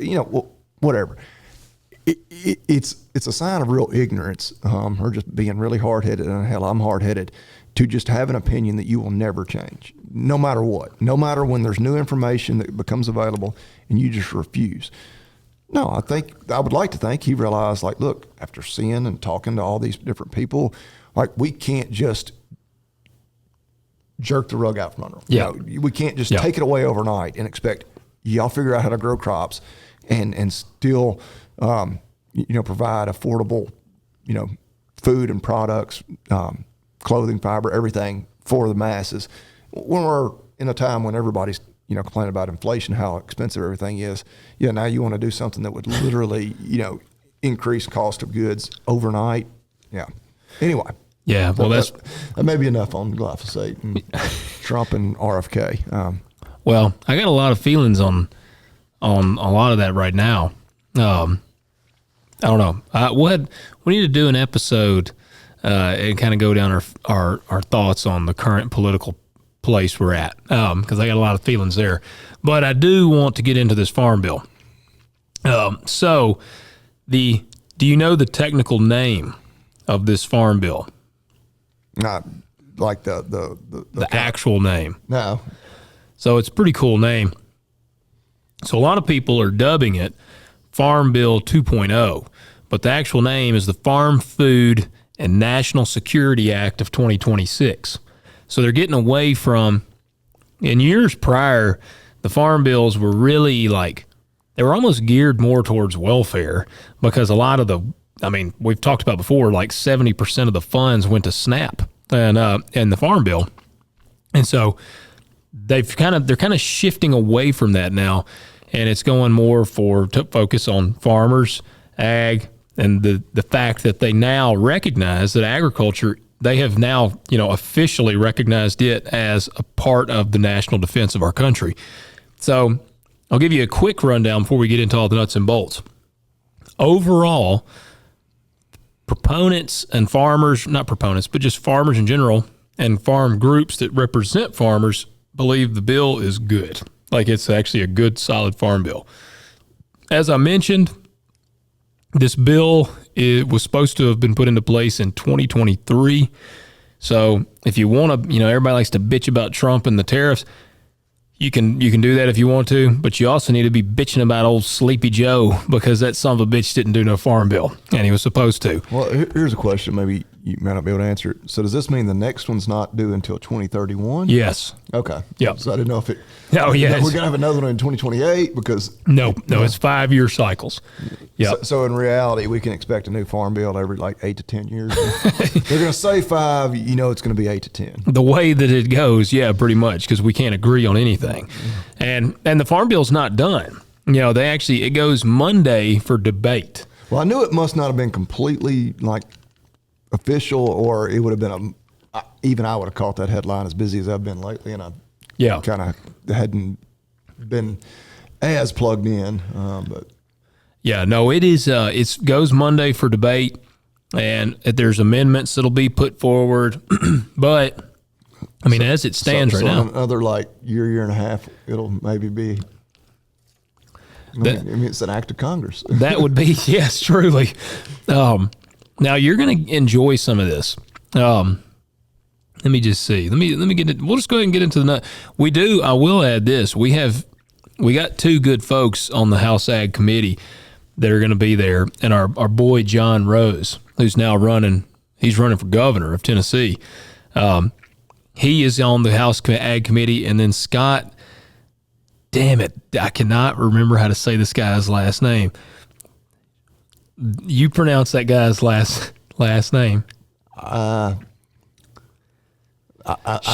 Speaker 3: Whatever. It's a sign of real ignorance, or just being really hard-headed. And hell, I'm hard-headed to just have an opinion that you will never change, no matter what, no matter when there's new information that becomes available, and you just refuse. No, I would like to think he realized, like, look, after seeing and talking to all these different people, like, we can't just jerk the rug out from under them.
Speaker 2: Yeah.
Speaker 3: We can't just take it away overnight and expect y'all figure out how to grow crops and still, provide affordable, food and products, clothing, fiber, everything for the masses when we're in a time when everybody's complain about inflation, how expensive everything is. Yeah, now you want to do something that would literally, increase cost of goods overnight. Yeah. Anyway.
Speaker 2: Yeah. Well, that
Speaker 3: may be enough on glyphosate and Trump and RFK.
Speaker 2: Well, I got a lot of feelings on a lot of that right now. I don't know. We need to do an episode and kind of go down our thoughts on the current political place we're at, because I got a lot of feelings there. But I do want to get into this farm bill. Do you know the technical name of this farm bill?
Speaker 3: Not like the
Speaker 2: actual name.
Speaker 3: No.
Speaker 2: So it's a pretty cool name. So a lot of people are dubbing it Farm Bill 2.0, but the actual name is the Farm Food and National Security Act of 2026. So they're getting away from, in years prior, the farm bills were really they were almost geared more towards welfare, because a lot of we've talked about before, 70% of the funds went to SNAP and the farm bill. And so they're kind of shifting away from that now, and it's going more to focus on farmers, ag, and the fact that they now recognize that agriculture, they have now, officially recognized it as a part of the national defense of our country. So I'll give you a quick rundown before we get into all the nuts and bolts. Overall, proponents and farmers, not proponents, but just farmers in general and farm groups that represent farmers believe the bill is good. It's actually a good, solid farm bill. As I mentioned, this bill was supposed to have been put into place in 2023. So if you want to, everybody likes to bitch about Trump and the tariffs. You can do that if you want to, but you also need to be bitching about old Sleepy Joe, because that son of a bitch didn't do no farm bill, and he was supposed to.
Speaker 3: Well, here's a question. Maybe you might not be able to answer it. So does this mean the next one's not due until 2031?
Speaker 2: Yes.
Speaker 3: Okay.
Speaker 2: Yep.
Speaker 3: So I didn't know if it.
Speaker 2: Oh, yeah.
Speaker 3: We're gonna have another one in 2028 because.
Speaker 2: No, it's 5-year cycles. Yeah.
Speaker 3: So in reality, we can expect a new farm bill every 8 to 10 years. They're gonna say 5. It's gonna be 8 to 10.
Speaker 2: The way that it goes, yeah, pretty much, because we can't agree on anything, and the farm bill's not done. It goes Monday for debate.
Speaker 3: Well, I knew it must not have been completely official, or it would have been even I would have caught that headline, as busy as I've been lately, and I kind of hadn't been as plugged in. But
Speaker 2: yeah, no, it is. It goes Monday for debate, and there's amendments that'll be put forward. But as it stands right now,
Speaker 3: another year and a half, it'll maybe be. It's an act of Congress. That
Speaker 2: would be, yes, truly. Now you're going to enjoy some of this. Let me just see. Let me get it. We'll just go ahead and get into the nut. I will add this. We got 2 good folks on the House Ag Committee that are going to be there, and our boy John Rose, who's now he's running for governor of Tennessee. He is on the House Ag Committee, and then Scott. Damn it, I cannot remember how to say this guy's last name. You pronounce that guy's last name.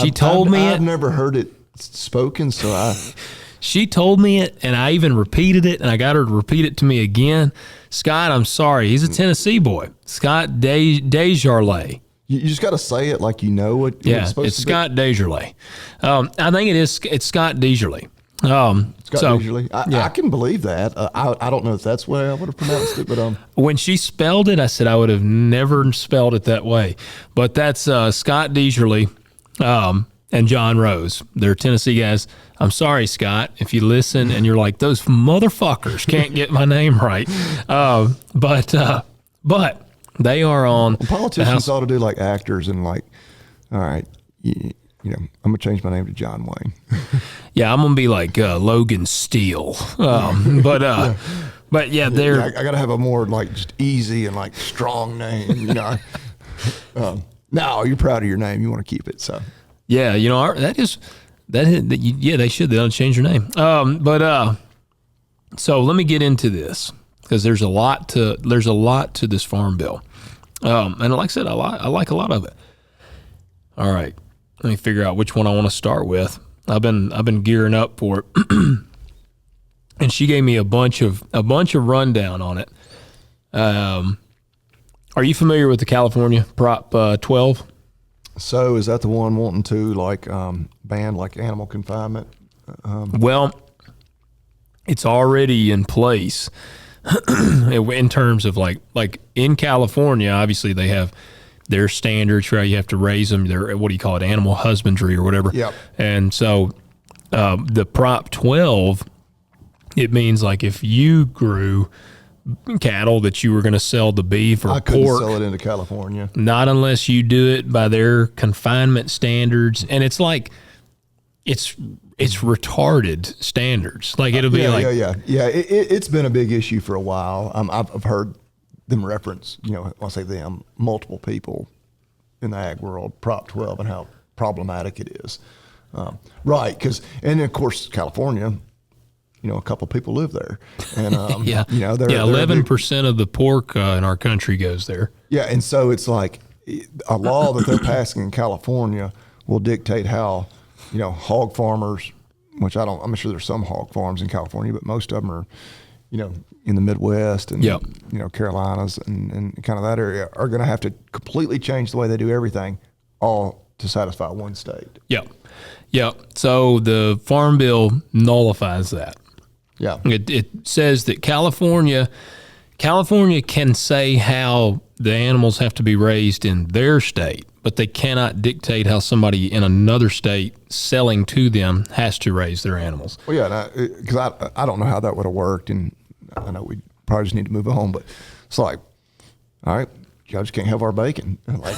Speaker 2: She told me it.
Speaker 3: I've never heard it spoken, so
Speaker 2: She told me it, and I even repeated it, and I got her to repeat it to me again. Scott, I'm sorry. He's a Tennessee boy. Scott Desjardins.
Speaker 3: You just got to say it like you know what
Speaker 2: it's
Speaker 3: supposed to be.
Speaker 2: It's Scott Desjardins. I think it's Scott Desjardins.
Speaker 3: I can believe that. I don't know if that's the way I would have pronounced it, but
Speaker 2: when she spelled it, I said I would have never spelled it that way. But that's Scott Desjardins and John Rose. They're Tennessee guys. I'm sorry, Scott, if you listen and you're like, those motherfuckers can't get my name right. But they are on.
Speaker 3: Well, politicians ought to do like actors and all right, I'm gonna change my name to John Wayne.
Speaker 2: Yeah, I'm gonna be like Logan Steele. But yeah,
Speaker 3: I gotta have a more just easy and strong name. No, you're proud of your name. You want to keep it. So
Speaker 2: yeah, they should. They ought to change your name. So let me get into this, because there's a lot to this farm bill. And like I said, I like a lot of it. All right. Let me figure out which one I want to start with. I've been gearing up for it. And she gave me a bunch of rundown on it. Are you familiar with the California Prop 12?
Speaker 3: So is that the one wanting to ban like animal confinement?
Speaker 2: Well, it's already in place in terms of like in California. Obviously, they have their standards, right? You have to raise them. They're, what do you call it, animal husbandry or whatever.
Speaker 3: Yep.
Speaker 2: And so the Prop 12, it means like if you grew cattle that you were going to sell the beef or
Speaker 3: I couldn't
Speaker 2: pork,
Speaker 3: sell it into California.
Speaker 2: not unless you do it by their confinement standards. And it's like it's retarded standards. Like it'll be
Speaker 3: yeah. It's been a big issue for a while. I've heard them reference, I say them, multiple people in the ag world, Prop 12 and how problematic it is. Right, and of course California, a couple people live there, and
Speaker 2: yeah,
Speaker 3: they're
Speaker 2: 11% of the pork in our country goes there.
Speaker 3: Yeah, and so it's like a law that they're passing in California will dictate how hog farmers, which I'm sure there's some hog farms in California, but most of them are in the Midwest and Carolinas and kind of that area, are going to have to completely change the way they do everything, all to satisfy one state.
Speaker 2: Yeah. So the Farm Bill nullifies that.
Speaker 3: Yeah.
Speaker 2: It says that California can say how the animals have to be raised in their state, but they cannot dictate how somebody in another state selling to them has to raise their animals.
Speaker 3: Well, yeah, because I don't know how that would have worked, and I know we probably just need to move on, but it's like, all right, you just can't have our bacon. Like,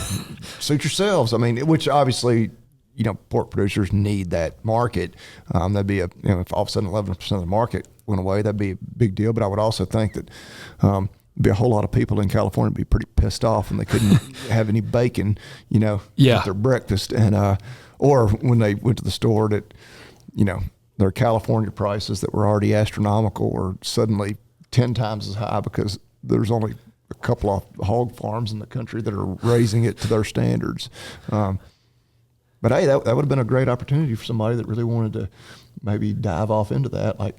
Speaker 3: suit yourselves. I mean, which obviously, pork producers need that market. That'd be if all of a sudden 11% of the market went away, that'd be a big deal. But I would also think that be a whole lot of people in California would be pretty pissed off when they couldn't have any bacon, at their breakfast, and or when they went to the store that, their California prices that were already astronomical were suddenly 10 times as high because there's only a couple of hog farms in the country that are raising it to their standards. But hey, that would have been a great opportunity for somebody that really wanted to maybe dive off into that. Like,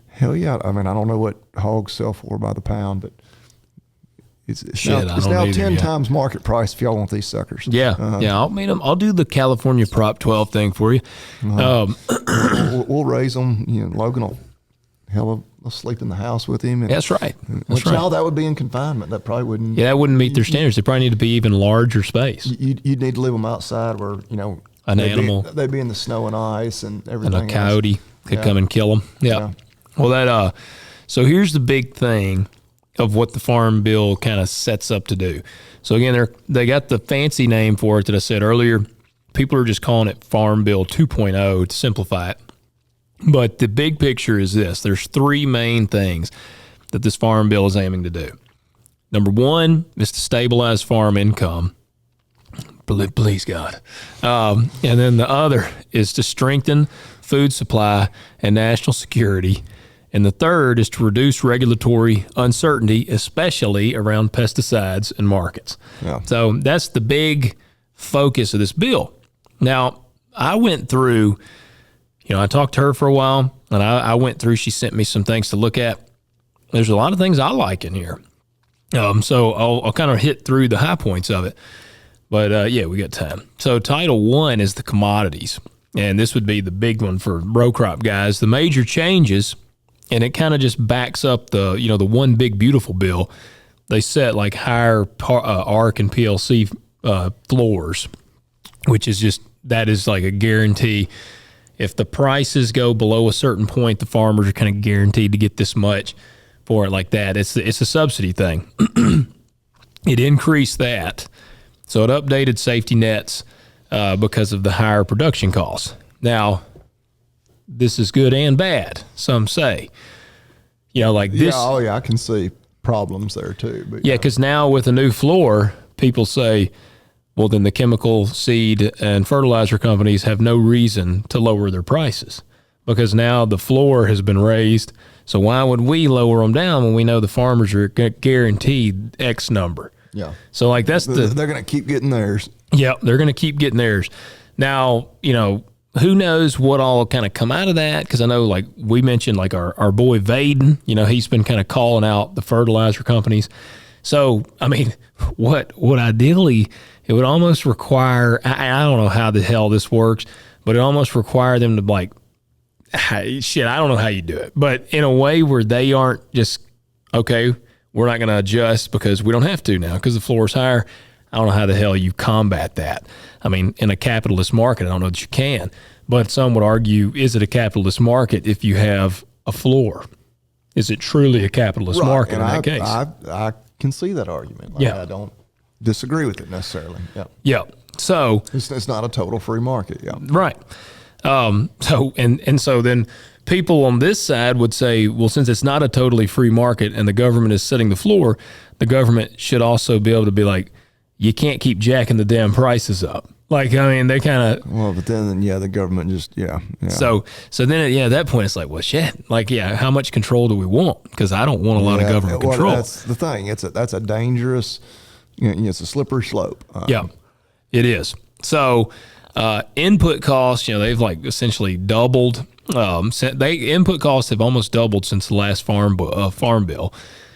Speaker 3: hell yeah. I mean, I don't know what hogs sell for by the pound, but it's now 10 times market price if y'all want these suckers.
Speaker 2: Yeah. I'll do the California Prop 12 thing for you.
Speaker 3: We'll raise them. Logan will sleep in the house with him. And,
Speaker 2: that's right.
Speaker 3: Now that would be in confinement. That probably wouldn't.
Speaker 2: Yeah, that wouldn't meet their standards. They probably need to be even larger space.
Speaker 3: You'd need to leave them outside where, they'd be in the snow and ice and everything.
Speaker 2: And a coyote could come and kill them. Yeah. Well, so here's the big thing of what the Farm Bill kind of sets up to do. So again, they got the fancy name for it that I said earlier. People are just calling it Farm Bill 2.0 to simplify it. But the big picture is this. There's three main things that this Farm Bill is aiming to do. Number one is to stabilize farm income. Please, God. And then the other is to strengthen food supply and national security. And the third is to reduce regulatory uncertainty, especially around pesticides and markets.
Speaker 3: Yeah.
Speaker 2: So that's the big focus of this bill. Now, I went through, I talked to her for a while, and I went through, she sent me some things to look at. There's a lot of things I like in here. So I'll kind of hit through the high points of it. But we got time. So Title 1 is the commodities. And this would be the big one for row crop guys. The major changes, and it kind of just backs up the one big beautiful bill. They set like higher ARC and PLC floors, which is that is like a guarantee. If the prices go below a certain point, the farmers are kind of guaranteed to get this much for it like that. It's a subsidy thing. It increased that. So it updated safety nets because of the higher production costs. Now, this is good and bad, some say. Like this.
Speaker 3: Yeah, I can see problems there too. But
Speaker 2: because now with a new floor, people say, well, then the chemical, seed, and fertilizer companies have no reason to lower their prices because now the floor has been raised. So why would we lower them down when we know the farmers are guaranteed X number?
Speaker 3: Yeah.
Speaker 2: So they're
Speaker 3: going to keep getting theirs.
Speaker 2: Yeah, they're going to keep getting theirs. Now, who knows what all kind of come out of that? Because I know, like we mentioned, like our boy Vaden, he's been kind of calling out the fertilizer companies. So, I mean, what ideally, it would almost require, I don't know how the hell this works, but it almost require them to like, shit, I don't know how you do it, but in a way where they aren't just, okay, we're not going to adjust because we don't have to now because the floor is higher. I don't know how the hell you combat that. I mean, in a capitalist market, I don't know that you can, but some would argue, is it a capitalist market if you have a floor? Is it truly a capitalist market in that case?
Speaker 3: I can see that argument. I don't disagree with it necessarily. Yeah.
Speaker 2: Yeah. So
Speaker 3: it's not a total free market. Yeah.
Speaker 2: Right. So then people on this side would say, well, since it's not a totally free market and the government is setting the floor, the government should also be able to be like, you can't keep jacking the damn prices up. Like, I mean, they kind of.
Speaker 3: Well, but then, the government just,
Speaker 2: So then, at that point, it's like, well, shit. Like, how much control do we want? Because I don't want a lot of government control.
Speaker 3: That's the thing. That's a dangerous, it's a slippery slope.
Speaker 2: Yeah, it is. So input costs, they've like essentially doubled. Input costs have almost doubled since the last farm bill.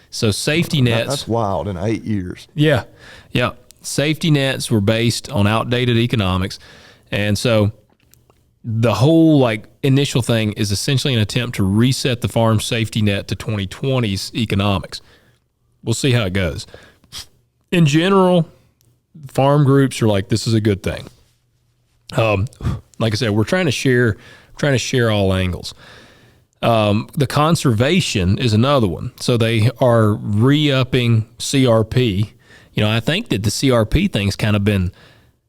Speaker 2: So safety nets.
Speaker 3: That's wild in 8 years.
Speaker 2: Yeah. Yeah. Safety nets were based on outdated economics. And so the whole like initial thing is essentially an attempt to reset the farm safety net to 2020's economics. We'll see how it goes. In general, farm groups are like, this is a good thing. Like I said, we're trying to share all angles. The conservation is another one. So they are re-upping CRP. I think that the CRP thing's kind of been,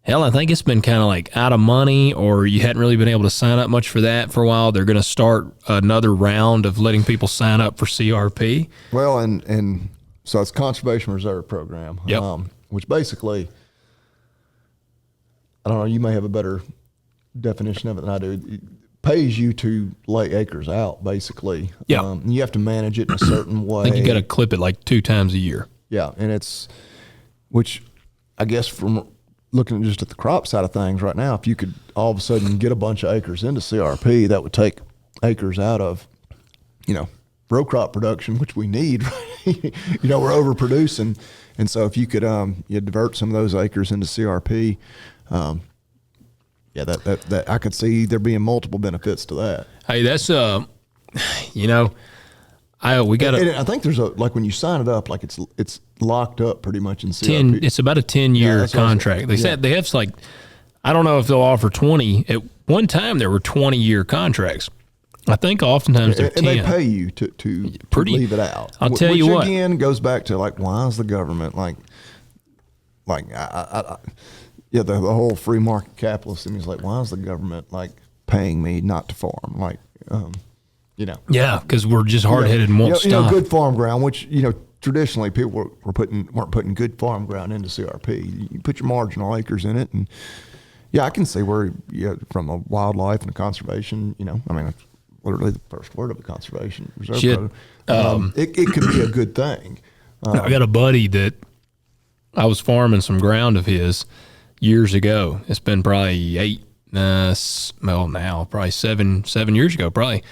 Speaker 2: I think it's been kind of like out of money, or you hadn't really been able to sign up much for that for a while. They're going to start another round of letting people sign up for CRP.
Speaker 3: Well, and so it's Conservation Reserve Program, which basically, I don't know, you may have a better definition of it than I do. It pays you to lay acres out, basically.
Speaker 2: Yeah.
Speaker 3: You have to manage it in a certain way.
Speaker 2: I think you got to clip it like 2 times a year.
Speaker 3: Yeah, and which I guess from looking just at the crop side of things right now, if you could all of a sudden get a bunch of acres into CRP, that would take acres out of, row crop production, which we need. Right? We're overproducing, and so if you could divert some of those acres into CRP, that I could see there being multiple benefits to that.
Speaker 2: Hey, that's we got
Speaker 3: I think there's when you sign it up, like it's locked up pretty much in CRP.
Speaker 2: It's about a 10-year contract. They said they have like, I don't know if they'll offer 20. At one time there were 20-year contracts. I think oftentimes they're 10.
Speaker 3: And they pay you to leave it out.
Speaker 2: I'll tell you what.
Speaker 3: Which again goes back to like, why is the government the whole free market capitalism is like, why is the government like paying me not to farm? Like,
Speaker 2: Yeah, because we're just hard-headed and won't stop.
Speaker 3: Good farm ground, which, traditionally people weren't putting good farm ground into CRP. You put your marginal acres in it, and I can see where from a wildlife and a conservation, that's literally the first word of a conservation reserve program. It could be a good thing.
Speaker 2: I got a buddy that I was farming some ground of his years ago. It's been probably probably 7 years ago, probably.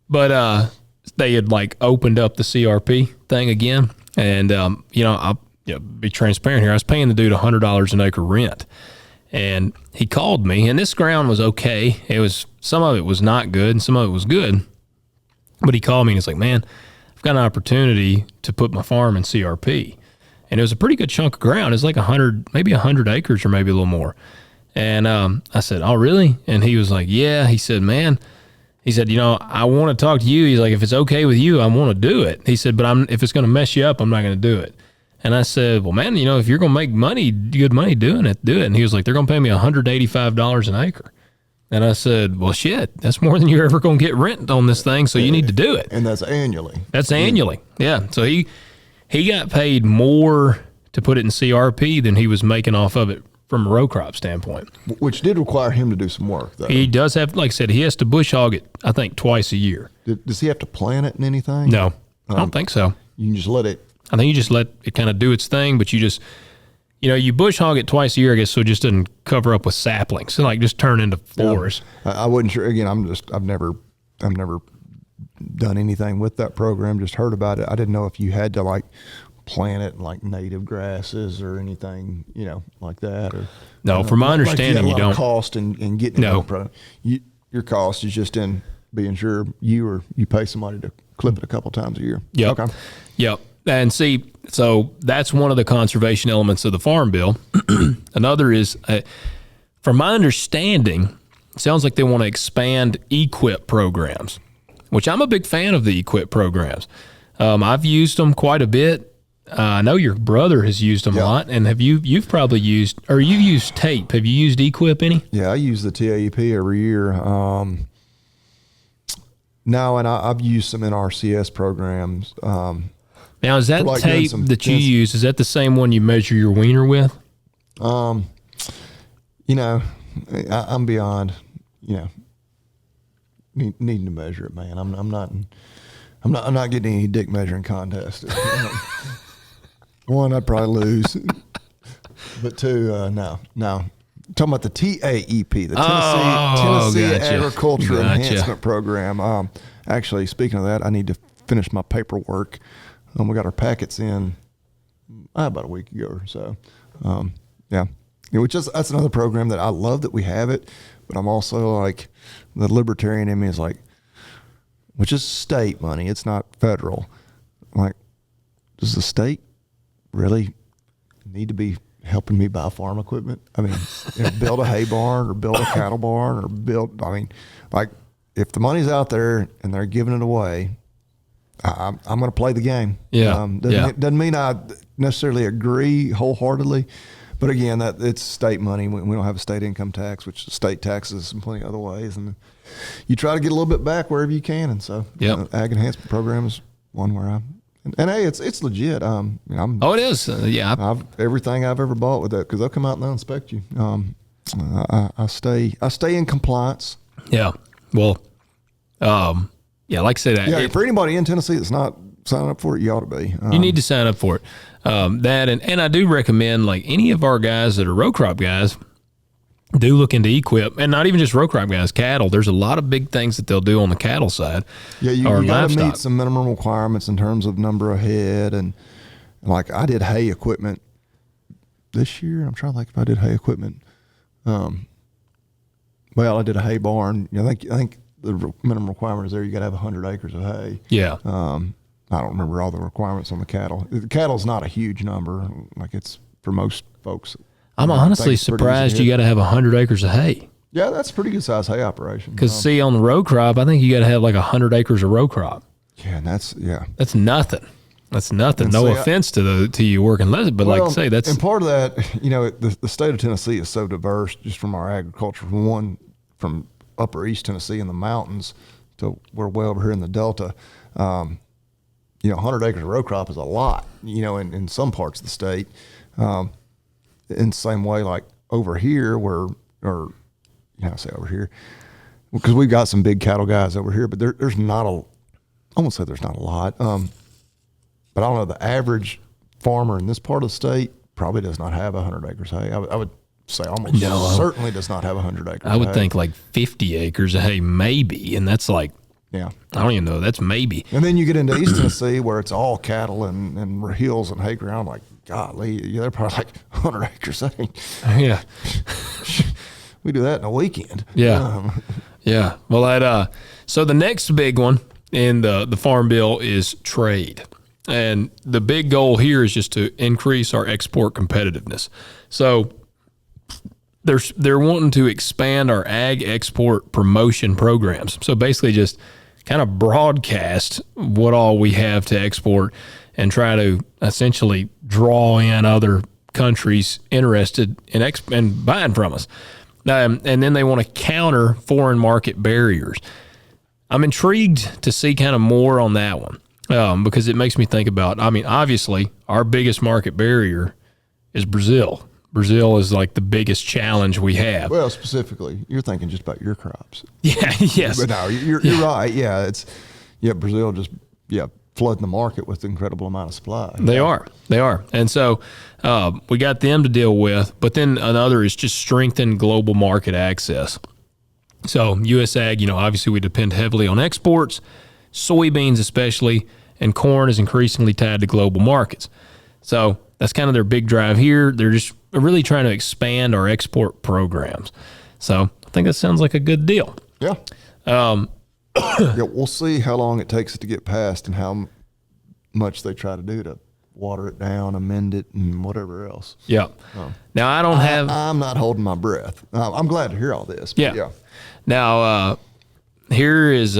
Speaker 2: But they had like opened up the CRP thing again, and I'll be transparent here. I was paying the dude $100 an acre rent, and he called me, and this ground was okay. It was, some of it was not good, and some of it was good. But he called me and he's like, "Man, I've got an opportunity to put my farm in CRP," and it was a pretty good chunk of ground. It's like 100 acres or maybe a little more. And I said, "Oh, really?" And he was like, "Yeah." He said, "Man." He said, I want to talk to you. He's like, if it's okay with you, I want to do it. He said, but if it's going to mess you up, I'm not going to do it. And I said, well, man, if you're going to make good money doing it, do it. And he was like, they're going to pay me $185 an acre. And I said, well, shit, that's more than you're ever going to get rent on this thing, so you need to do it.
Speaker 3: And that's annually.
Speaker 2: That's annually, yeah. So he got paid more to put it in CRP than he was making off of it from a row crop standpoint.
Speaker 3: Which did require him to do some work, though.
Speaker 2: He does have, like I said, he has to bush hog it, I think, twice a year.
Speaker 3: Does he have to plant it in anything?
Speaker 2: No, I don't think so.
Speaker 3: You can just let it.
Speaker 2: I think you just let it kind of do its thing, but you just you bush hog it twice a year, I guess, so it just doesn't cover up with saplings and like just turn into forest.
Speaker 3: I wouldn't sure. Again, I've never done anything with that program. Just heard about it. I didn't know if you had to like plant it in like native grasses or anything, like that. Or
Speaker 2: no, from my understanding, you don't.
Speaker 3: Cost in getting your cost is just in being sure you pay somebody to clip it a couple times a year.
Speaker 2: Yep.
Speaker 3: Okay.
Speaker 2: Yep. And see, so that's one of the conservation elements of the Farm Bill. Another is, from my understanding, it sounds like they want to expand EQIP programs, which I'm a big fan of the EQIP programs. I've used them quite a bit. I know your brother has used them a lot, and you've probably used, or you've used tape. Have you used EQIP any?
Speaker 3: Yeah, I use the TAEP every year. No, and I've used some NRCS programs.
Speaker 2: Now, is that tape that you use, is that the same one you measure your wiener with?
Speaker 3: I'm beyond, needing to measure it, man. I'm not getting any dick measuring contest. One, I'd probably lose, but two, no. Talking about the TAEP, the Tennessee
Speaker 2: gotcha.
Speaker 3: Agriculture Enhancement Program. Actually, speaking of that, I need to finish my paperwork. We got our packets in about a week ago or so. That's another program that I love that we have it, but I'm also like, the libertarian in me is like, which is state money, it's not federal. Like, does the state really need to be helping me buy farm equipment? I mean, build a hay barn or build a cattle barn or if the money's out there and they're giving it away, I'm going to play the game.
Speaker 2: Yeah.
Speaker 3: Doesn't mean I necessarily agree wholeheartedly, but again, that it's state money. We don't have a state income tax, which the state taxes in plenty of other ways, and you try to get a little bit back wherever you can. And so, Ag Enhancement Program is one where and hey, it's legit.
Speaker 2: It is.
Speaker 3: Everything I've ever bought with that, because they'll come out and they'll inspect you. I stay in compliance.
Speaker 2: Yeah. Well, like I say that.
Speaker 3: Yeah, for anybody in Tennessee that's not signing up for it, you ought to be.
Speaker 2: You need to sign up for it. That and I do recommend, like, any of our guys that are row crop guys, do look into EQIP, and not even just row crop guys, cattle. There's a lot of big things that they'll do on the cattle side.
Speaker 3: Yeah, you got to meet some minimum requirements in terms of number of head, and like I did hay equipment this year. I'm trying to think if I did hay equipment. I did a hay barn. I think the minimum requirement is there. You got to have 100 acres of hay.
Speaker 2: Yeah.
Speaker 3: I don't remember all the requirements on the cattle. The cattle's not a huge number, like it's for most folks.
Speaker 2: I'm honestly surprised you got to have 100 acres of hay.
Speaker 3: Yeah, that's a pretty good size hay operation.
Speaker 2: Because on the row crop, I think you got to have like 100 acres of row crop.
Speaker 3: Yeah, and that's
Speaker 2: nothing. That's nothing.
Speaker 3: And
Speaker 2: no offense to you working less, but like I say, that's.
Speaker 3: And part of that, the state of Tennessee is so diverse, just from our agriculture. From upper East Tennessee in the mountains to we're way over here in the Delta. 100 acres of row crop is a lot, in some parts of the state. In the same way, like over here, I say over here, because we've got some big cattle guys over here, but there's not I won't say there's not a lot. But I don't know, the average farmer in this part of the state probably does not have 100 acres of hay. I would say almost certainly does not have 100 acres
Speaker 2: I would think like 50 acres of hay, maybe, and that's like,
Speaker 3: yeah,
Speaker 2: I don't even know. That's maybe.
Speaker 3: And then you get into East Tennessee where it's all cattle and hills and hay ground. Like, golly, they're probably like 100 acres.
Speaker 2: Yeah.
Speaker 3: We do that in a weekend.
Speaker 2: Yeah. Yeah. Well, so the next big one in the Farm Bill is trade. And the big goal here is just to increase our export competitiveness. So they're wanting to expand our ag export promotion programs. So basically just kind of broadcast what all we have to export and try to essentially draw in other countries interested in buying from us. And then they want to counter foreign market barriers. I'm intrigued to see kind of more on that one because it makes me think about, obviously our biggest market barrier is Brazil. Brazil is like the biggest challenge we have.
Speaker 3: Well, specifically, you're thinking just about your crops.
Speaker 2: Yeah, yes.
Speaker 3: But no, you're right. Yeah, Brazil just, flooding the market with an incredible amount of supply.
Speaker 2: They are. And so we got them to deal with, but then another is just strengthen global market access. So U.S. Ag, obviously we depend heavily on exports, soybeans especially, and corn is increasingly tied to global markets. So that's kind of their big drive here. They're just really trying to expand our export programs. So I think that sounds like a good deal.
Speaker 3: Yeah. Yeah, we'll see how long it takes it to get passed and how much they try to do to water it down, amend it, and whatever else.
Speaker 2: Yeah. Now
Speaker 3: I'm not holding my breath. I'm glad to hear all this.
Speaker 2: Yeah. Now here is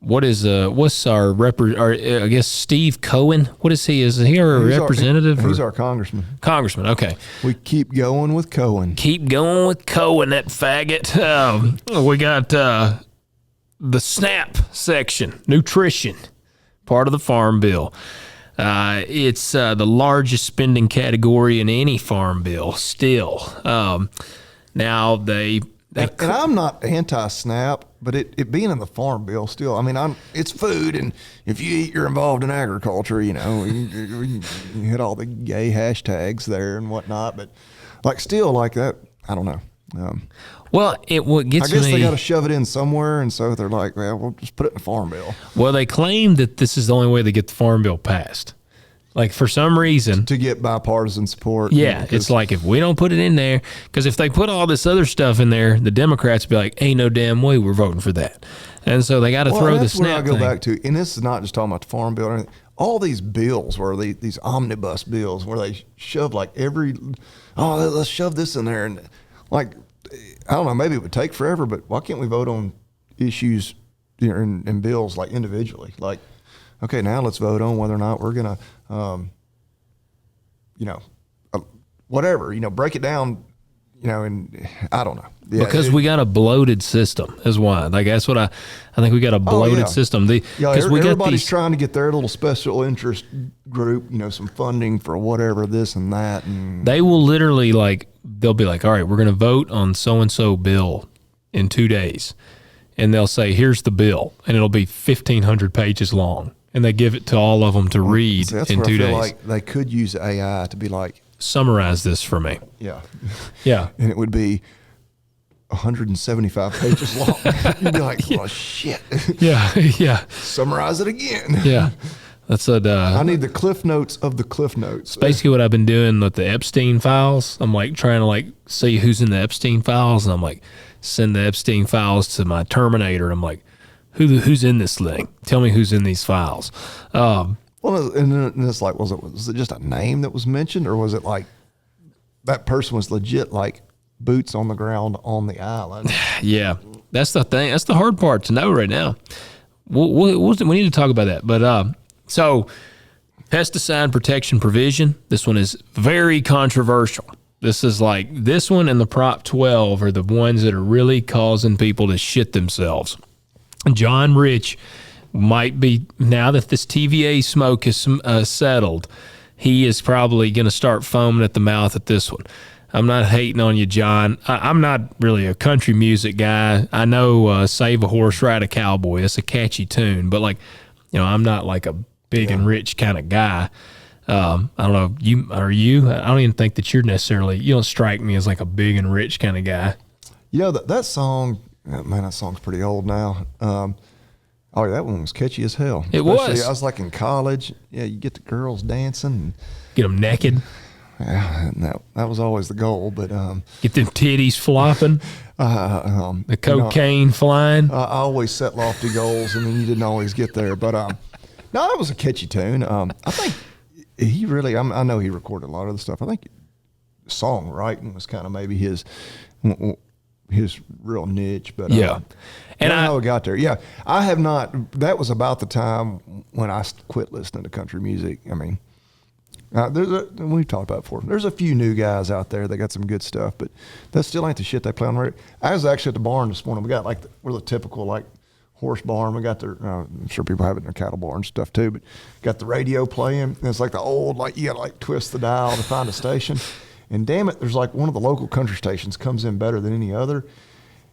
Speaker 2: what's our I guess Steve Cohen. What is he? Is he our representative?
Speaker 3: He's our congressman.
Speaker 2: Congressman. Okay.
Speaker 3: We keep going with Cohen.
Speaker 2: That faggot. We got the SNAP section, nutrition, part of the Farm Bill. It's the largest spending category in any Farm Bill still. Now and
Speaker 3: I'm not anti-SNAP, but it being in the Farm Bill still, I mean, it's food, and if you eat, you're involved in agriculture, you hit all the gay hashtags there and whatnot, but still like that, I don't know.
Speaker 2: What gets me,
Speaker 3: I guess they got to shove it in somewhere, and so they're like, well, we'll just put it in the Farm Bill.
Speaker 2: Well, they claim that this is the only way to get the Farm Bill passed. Like, for some reason.
Speaker 3: To get bipartisan support.
Speaker 2: Yeah, it's like, if we don't put it in there, because if they put all this other stuff in there, the Democrats will be like, ain't no damn way we're voting for that. And so they got to throw the SNAP
Speaker 3: thing. I go back to, and this is not just talking about the Farm Bill or anything, all these bills where these omnibus bills where they shove let's shove this in there. And I don't know, maybe it would take forever, but why can't we vote on issues and bills individually? Okay, now let's vote on whether or not we're going to, whatever, break it down, and I don't know. Yeah,
Speaker 2: because we got a bloated system is why. That's what I think we got a bloated system.
Speaker 3: Everybody's trying to get their little special interest group, some funding for whatever, this and that. And
Speaker 2: they will literally they'll be like, all right, we're going to vote on so-and-so bill in 2 days. And they'll say, here's the bill. And it'll be 1,500 pages long. And they give it to all of them to read in 2 days.
Speaker 3: Like they could use AI to be like,
Speaker 2: summarize this for me.
Speaker 3: Yeah.
Speaker 2: Yeah.
Speaker 3: And it would be 175 pages long. You'd be like, oh, shit.
Speaker 2: Yeah. Yeah.
Speaker 3: Summarize it again.
Speaker 2: Yeah. That's
Speaker 3: I need the cliff notes of the cliff notes.
Speaker 2: It's basically what I've been doing with the Epstein files. I'm trying to see who's in the Epstein files. And I'm send the Epstein files to my Terminator. I'm like, who's in this thing? Tell me who's in these files.
Speaker 3: Well, and it's like, was it just a name that was mentioned, or was it that person was legit, boots on the ground on the island?
Speaker 2: Yeah, that's the thing. That's the hard part to know right now. We need to talk about that. But so pesticide protection provision. This one is very controversial. This is this one and the Prop 12 are the ones that are really causing people to shit themselves. John Rich might be, now that this TVA smoke is settled, he is probably going to start foaming at the mouth at this one. I'm not hating on you, John. I'm not really a country music guy. I know Save a Horse, Ride a Cowboy. It's a catchy tune, but I'm not a big and rich kind of guy. I don't know. Are you? I don't even think that you don't strike me as a big and rich kind of guy.
Speaker 3: That song, man, that song's pretty old now. That one was catchy as hell.
Speaker 2: It was.
Speaker 3: I was in college. Yeah, you get the girls dancing. And,
Speaker 2: get them naked.
Speaker 3: Yeah, that was always the goal. But
Speaker 2: get them titties flopping. The cocaine flying.
Speaker 3: I always set lofty goals, and then you didn't always get there. But no, that was a catchy tune. I think he really. I know he recorded a lot of the stuff. I think songwriting was kind of maybe his real niche. But
Speaker 2: yeah.
Speaker 3: And I know it got there. Yeah, I have not. That was about the time when I quit listening to country music. I mean, we've talked about it before. There's a few new guys out there that got some good stuff, but that still ain't the shit they play on the radio. I was actually at the barn this morning. We got we're the typical horse barn. We got I'm sure people have it in their cattle barn and stuff too, but got the radio playing. And it's the old you got to twist the dial to find a station. And damn it, there's one of the local country stations comes in better than any other,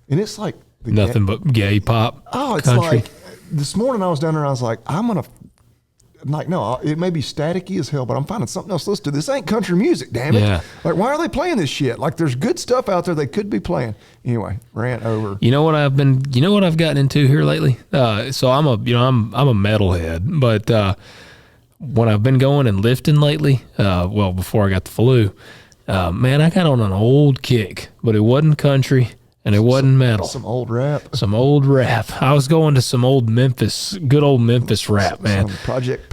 Speaker 3: and it's
Speaker 2: nothing but gay pop.
Speaker 3: Oh, it's
Speaker 2: country.
Speaker 3: this morning I was down there and I was like, I'm going to like, no, it may be staticky as hell, but I'm finding something else to listen to. This ain't country music, damn it.
Speaker 2: Yeah.
Speaker 3: Like, why are they playing this shit? Like, there's good stuff out there they could be playing. Anyway, rant over.
Speaker 2: You know what I've gotten into here lately? So I'm a metalhead, but when I've been going and lifting lately, before I got the flu, man, I got on an old kick, but it wasn't country and it wasn't metal.
Speaker 3: Some old rap.
Speaker 2: I was going to some old Memphis, good old Memphis rap, man.
Speaker 3: Some Project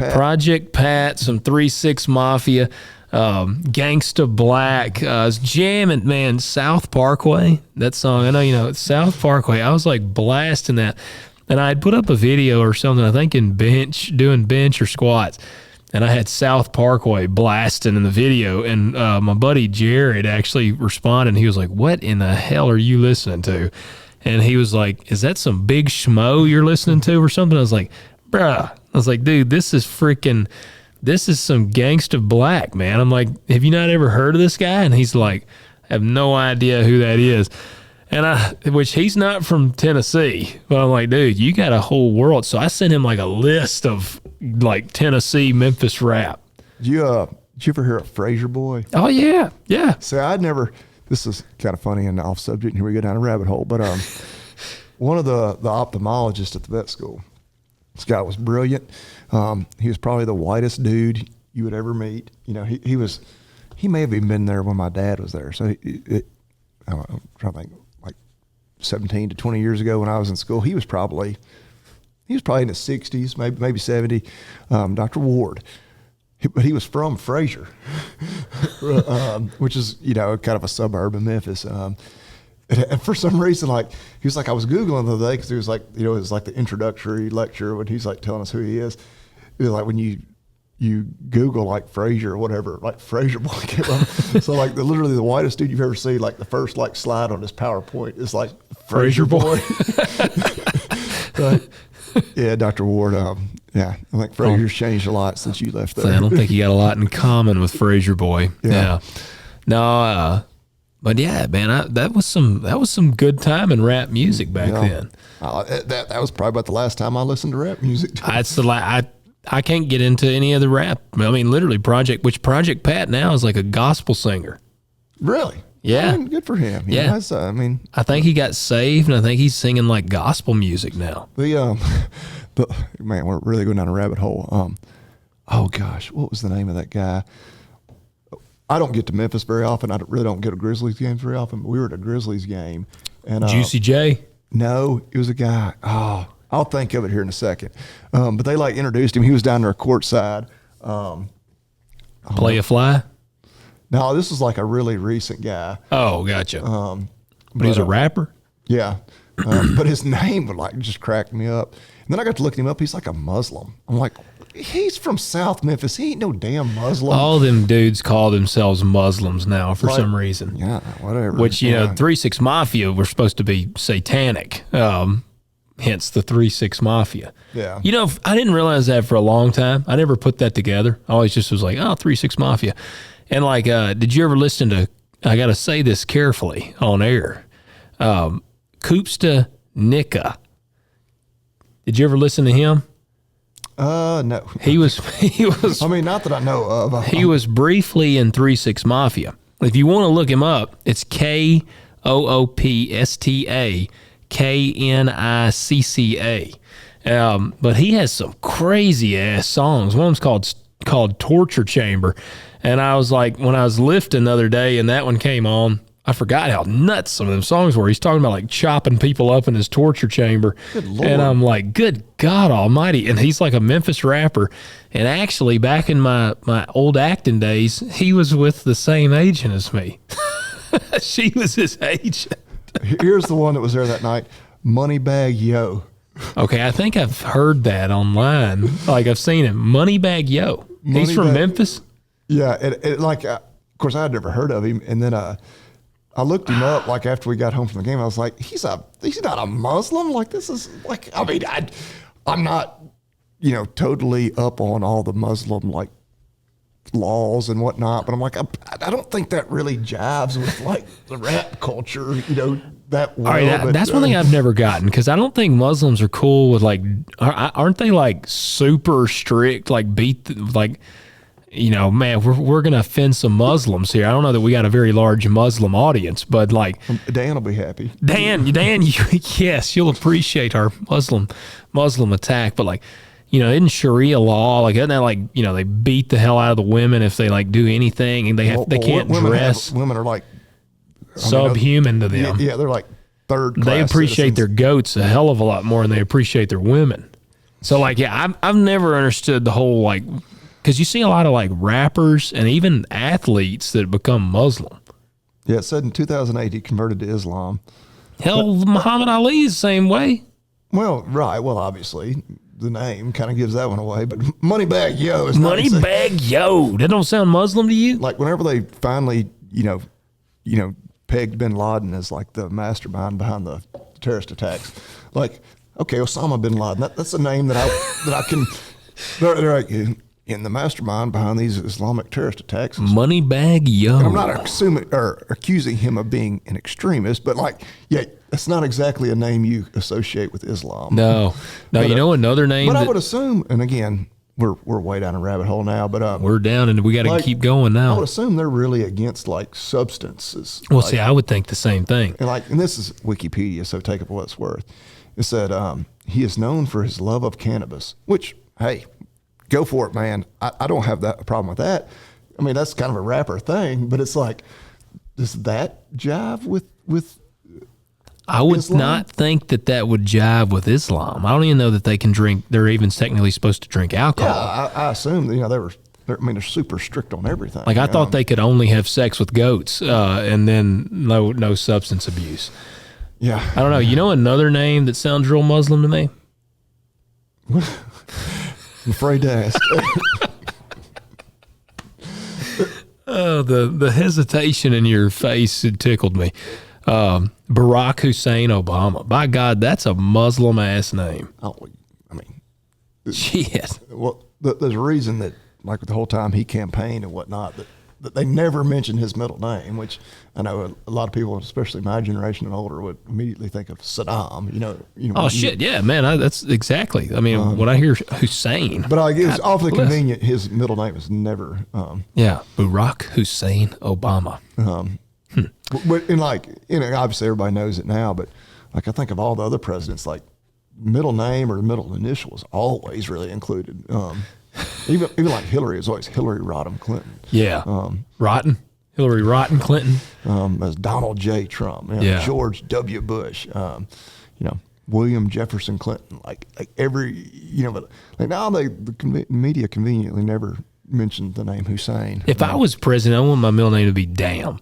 Speaker 3: Pat,
Speaker 2: some 3-6 Mafia, Gangsta Black. I was jamming, man, South Parkway, that song. I know you know it's South Parkway. I was like blasting that. And I had put up a video or something, I think doing bench or squats. And I had South Parkway blasting in the video. And my buddy Jared actually responded. And he was like, what in the hell are you listening to? And he was like, is that some Big Schmo you're listening to or something? I was like, bruh. I was like, dude, this is some Gangsta Black, man. I'm like, have you not ever heard of this guy? And he's like, I have no idea who that is. Which he's not from Tennessee, but I'm like, dude, you got a whole world. So I sent him like a list of like Tennessee, Memphis rap.
Speaker 3: Did you ever hear of Fraser Boy?
Speaker 2: Oh yeah. Yeah.
Speaker 3: See, this is kind of funny and off subject, and here we go down a rabbit hole, but one of the ophthalmologists at the vet school, this guy was brilliant. He was probably the whitest dude you would ever meet. You know, he may have even been there when my dad was there. So I'm trying to think, like 17 to 20 years ago when I was in school, he was probably in his 60s, maybe 70. Dr. Ward, but he was from Fraser, which is, you know, kind of a suburb of Memphis. And for some reason, like, he was like, I was Googling the other day because he was like, you know, it was like the introductory lecture when he's like telling us who he is. It was like when you Google like Fraser or whatever, like Fraser Boy came up. So like literally the whitest dude you've ever seen, like the first like slide on his PowerPoint is like Fraser Boy. But yeah, Dr. Ward, yeah, I think Fraser's changed a lot since you left there.
Speaker 2: I don't think you got a lot in common with Fraser Boy. Yeah. No, but yeah, man, that was some good time in rap music back then.
Speaker 3: That was probably about the last time I listened to rap music.
Speaker 2: I can't get into any other rap. I mean, literally, Project Pat now is like a gospel singer.
Speaker 3: Really?
Speaker 2: Yeah.
Speaker 3: I mean, good for him.
Speaker 2: Yeah.
Speaker 3: I mean,
Speaker 2: I think he got saved, and I think he's singing like gospel music now.
Speaker 3: But man, we're really going down a rabbit hole. Oh gosh, what was the name of that guy? I don't get to Memphis very often. I really don't get to Grizzlies games very often. But we were at a Grizzlies game, and
Speaker 2: Juicy J.
Speaker 3: No, it was a guy. Oh, I'll think of it here in a second. But they like introduced him. He was down there courtside.
Speaker 2: Play a fly?
Speaker 3: No, this was like a really recent guy.
Speaker 2: Oh, gotcha. But he's a rapper?
Speaker 3: Yeah. But his name would like just crack me up. And then I got to looking him up. He's like a Muslim. I'm like, he's from South Memphis. He ain't no damn Muslim.
Speaker 2: All them dudes call themselves Muslims now for some reason.
Speaker 3: Yeah, whatever.
Speaker 2: Which, you know, 3-6 Mafia were supposed to be satanic. Hence the 3-6 Mafia.
Speaker 3: Yeah.
Speaker 2: You know, I didn't realize that for a long time. I never put that together. I always just was like, 3-6 Mafia. And like, did you ever listen to, I got to say this carefully on air, Koopsta Nika? Did you ever listen to him?
Speaker 3: No.
Speaker 2: He was.
Speaker 3: I mean, not that I know of.
Speaker 2: He was briefly in 3-6 Mafia. If you want to look him up, it's KOOPSTA KNICCA. But he has some crazy ass songs. One of them's called Torture Chamber. And I was like, when I was lifting the other day and that one came on, I forgot how nuts some of them songs were. He's talking about like chopping people up in his torture chamber.
Speaker 3: Good Lord.
Speaker 2: And I'm like, good God almighty. And he's like a Memphis rapper. And actually back in my old acting days, he was with the same agent as me. She was his agent.
Speaker 3: Here's the one that was there that night. Moneybag Yo.
Speaker 2: Okay, I think I've heard that online. Like I've seen him. Moneybag Yo. He's from Memphis?
Speaker 3: Yeah. It like, of course, I had never heard of him. And then I looked him up like after we got home from the game. I was like, he's not a Muslim. Like this is like, I mean, I'm not, you know, totally up on all the Muslim like laws and whatnot, but I'm like, I don't think that really jives with like the rap culture, you know, that well.
Speaker 2: All right, that's one thing I've never gotten, because I don't think Muslims are cool with, like, aren't they like super strict, like like, you know, man, we're gonna offend some Muslims here. I don't know that we got a very large Muslim audience, but like
Speaker 3: Dan will be happy.
Speaker 2: Dan, yes, you'll appreciate our Muslim attack, but like, you know, in Sharia law, like, isn't that like, you know, they beat the hell out of the women if they like do anything, and they can't dress.
Speaker 3: Women are like
Speaker 2: subhuman to them.
Speaker 3: Yeah, they're like third class
Speaker 2: They appreciate
Speaker 3: citizens.
Speaker 2: their goats a hell of a lot more than they appreciate their women. So like, yeah, I've never understood the whole, like, because you see a lot of like rappers and even athletes that become Muslim.
Speaker 3: Yeah, it said in 2008 he converted to Islam.
Speaker 2: Hell, Muhammad Ali is the same way.
Speaker 3: Well, right. Well, obviously the name kind of gives that one away, but Moneybag Yo is not exactly-
Speaker 2: Moneybag Yo. That don't sound Muslim to you?
Speaker 3: Like whenever they finally, you know, pegged bin Laden as like the mastermind behind the terrorist attacks. Like, okay, Osama bin Laden. That's a name that I can. They're like in the mastermind behind these Islamic terrorist attacks.
Speaker 2: Moneybag Yo.
Speaker 3: And I'm not assuming or accusing him of being an extremist, but like, yeah, that's not exactly a name you associate with Islam.
Speaker 2: No.
Speaker 3: But,
Speaker 2: You know another name.
Speaker 3: But I would assume, and again, we're way down a rabbit hole now, but
Speaker 2: we're down and we got to
Speaker 3: like,
Speaker 2: keep going
Speaker 3: I
Speaker 2: now.
Speaker 3: would assume they're really against like substances.
Speaker 2: Well,
Speaker 3: like,
Speaker 2: see, I would think the same thing.
Speaker 3: and this is Wikipedia, so take it for what it's worth. It said he is known for his love of cannabis, which, hey, go for it, man. I don't have a problem with that. I mean, that's kind of a rapper thing, but it's like, does that jive with
Speaker 2: I would
Speaker 3: Islam?
Speaker 2: not think that would jive with Islam. I don't even know that they can drink. They're even technically supposed to drink alcohol.
Speaker 3: Yeah, I assume that, you know, they're super strict on everything.
Speaker 2: Like I thought they could only have sex with goats, and then no substance abuse.
Speaker 3: Yeah,
Speaker 2: I don't know. You know another name that sounds real Muslim to me?
Speaker 3: I'm afraid to ask.
Speaker 2: Oh, the hesitation in your face, it tickled me. Barack Hussein Obama. By God, that's a Muslim ass name.
Speaker 3: Oh, I mean,
Speaker 2: Shit.
Speaker 3: well, there's a reason that, like, the whole time he campaigned and whatnot, that they never mentioned his middle name, which I know a lot of people, especially my generation and older, would immediately think of Saddam. You know.
Speaker 2: Oh shit, yeah, man. That's exactly. I mean, when I hear Hussein,
Speaker 3: But it's awfully convenient. His middle name is never.
Speaker 2: yeah, Barack Hussein Obama.
Speaker 3: But in like, you know, obviously everybody knows it now, but like I think of all the other presidents, like middle name or middle initial is always really included. Even like Hillary is always Hillary Rodham Clinton.
Speaker 2: Yeah, Hillary Rotten Clinton.
Speaker 3: As Donald J. Trump. You know,
Speaker 2: Yeah.
Speaker 3: George W. Bush. You know, William Jefferson Clinton. Like every, you know, but like now the media conveniently never mentioned the name Hussein.
Speaker 2: If I was president, I want my middle name to be Damn.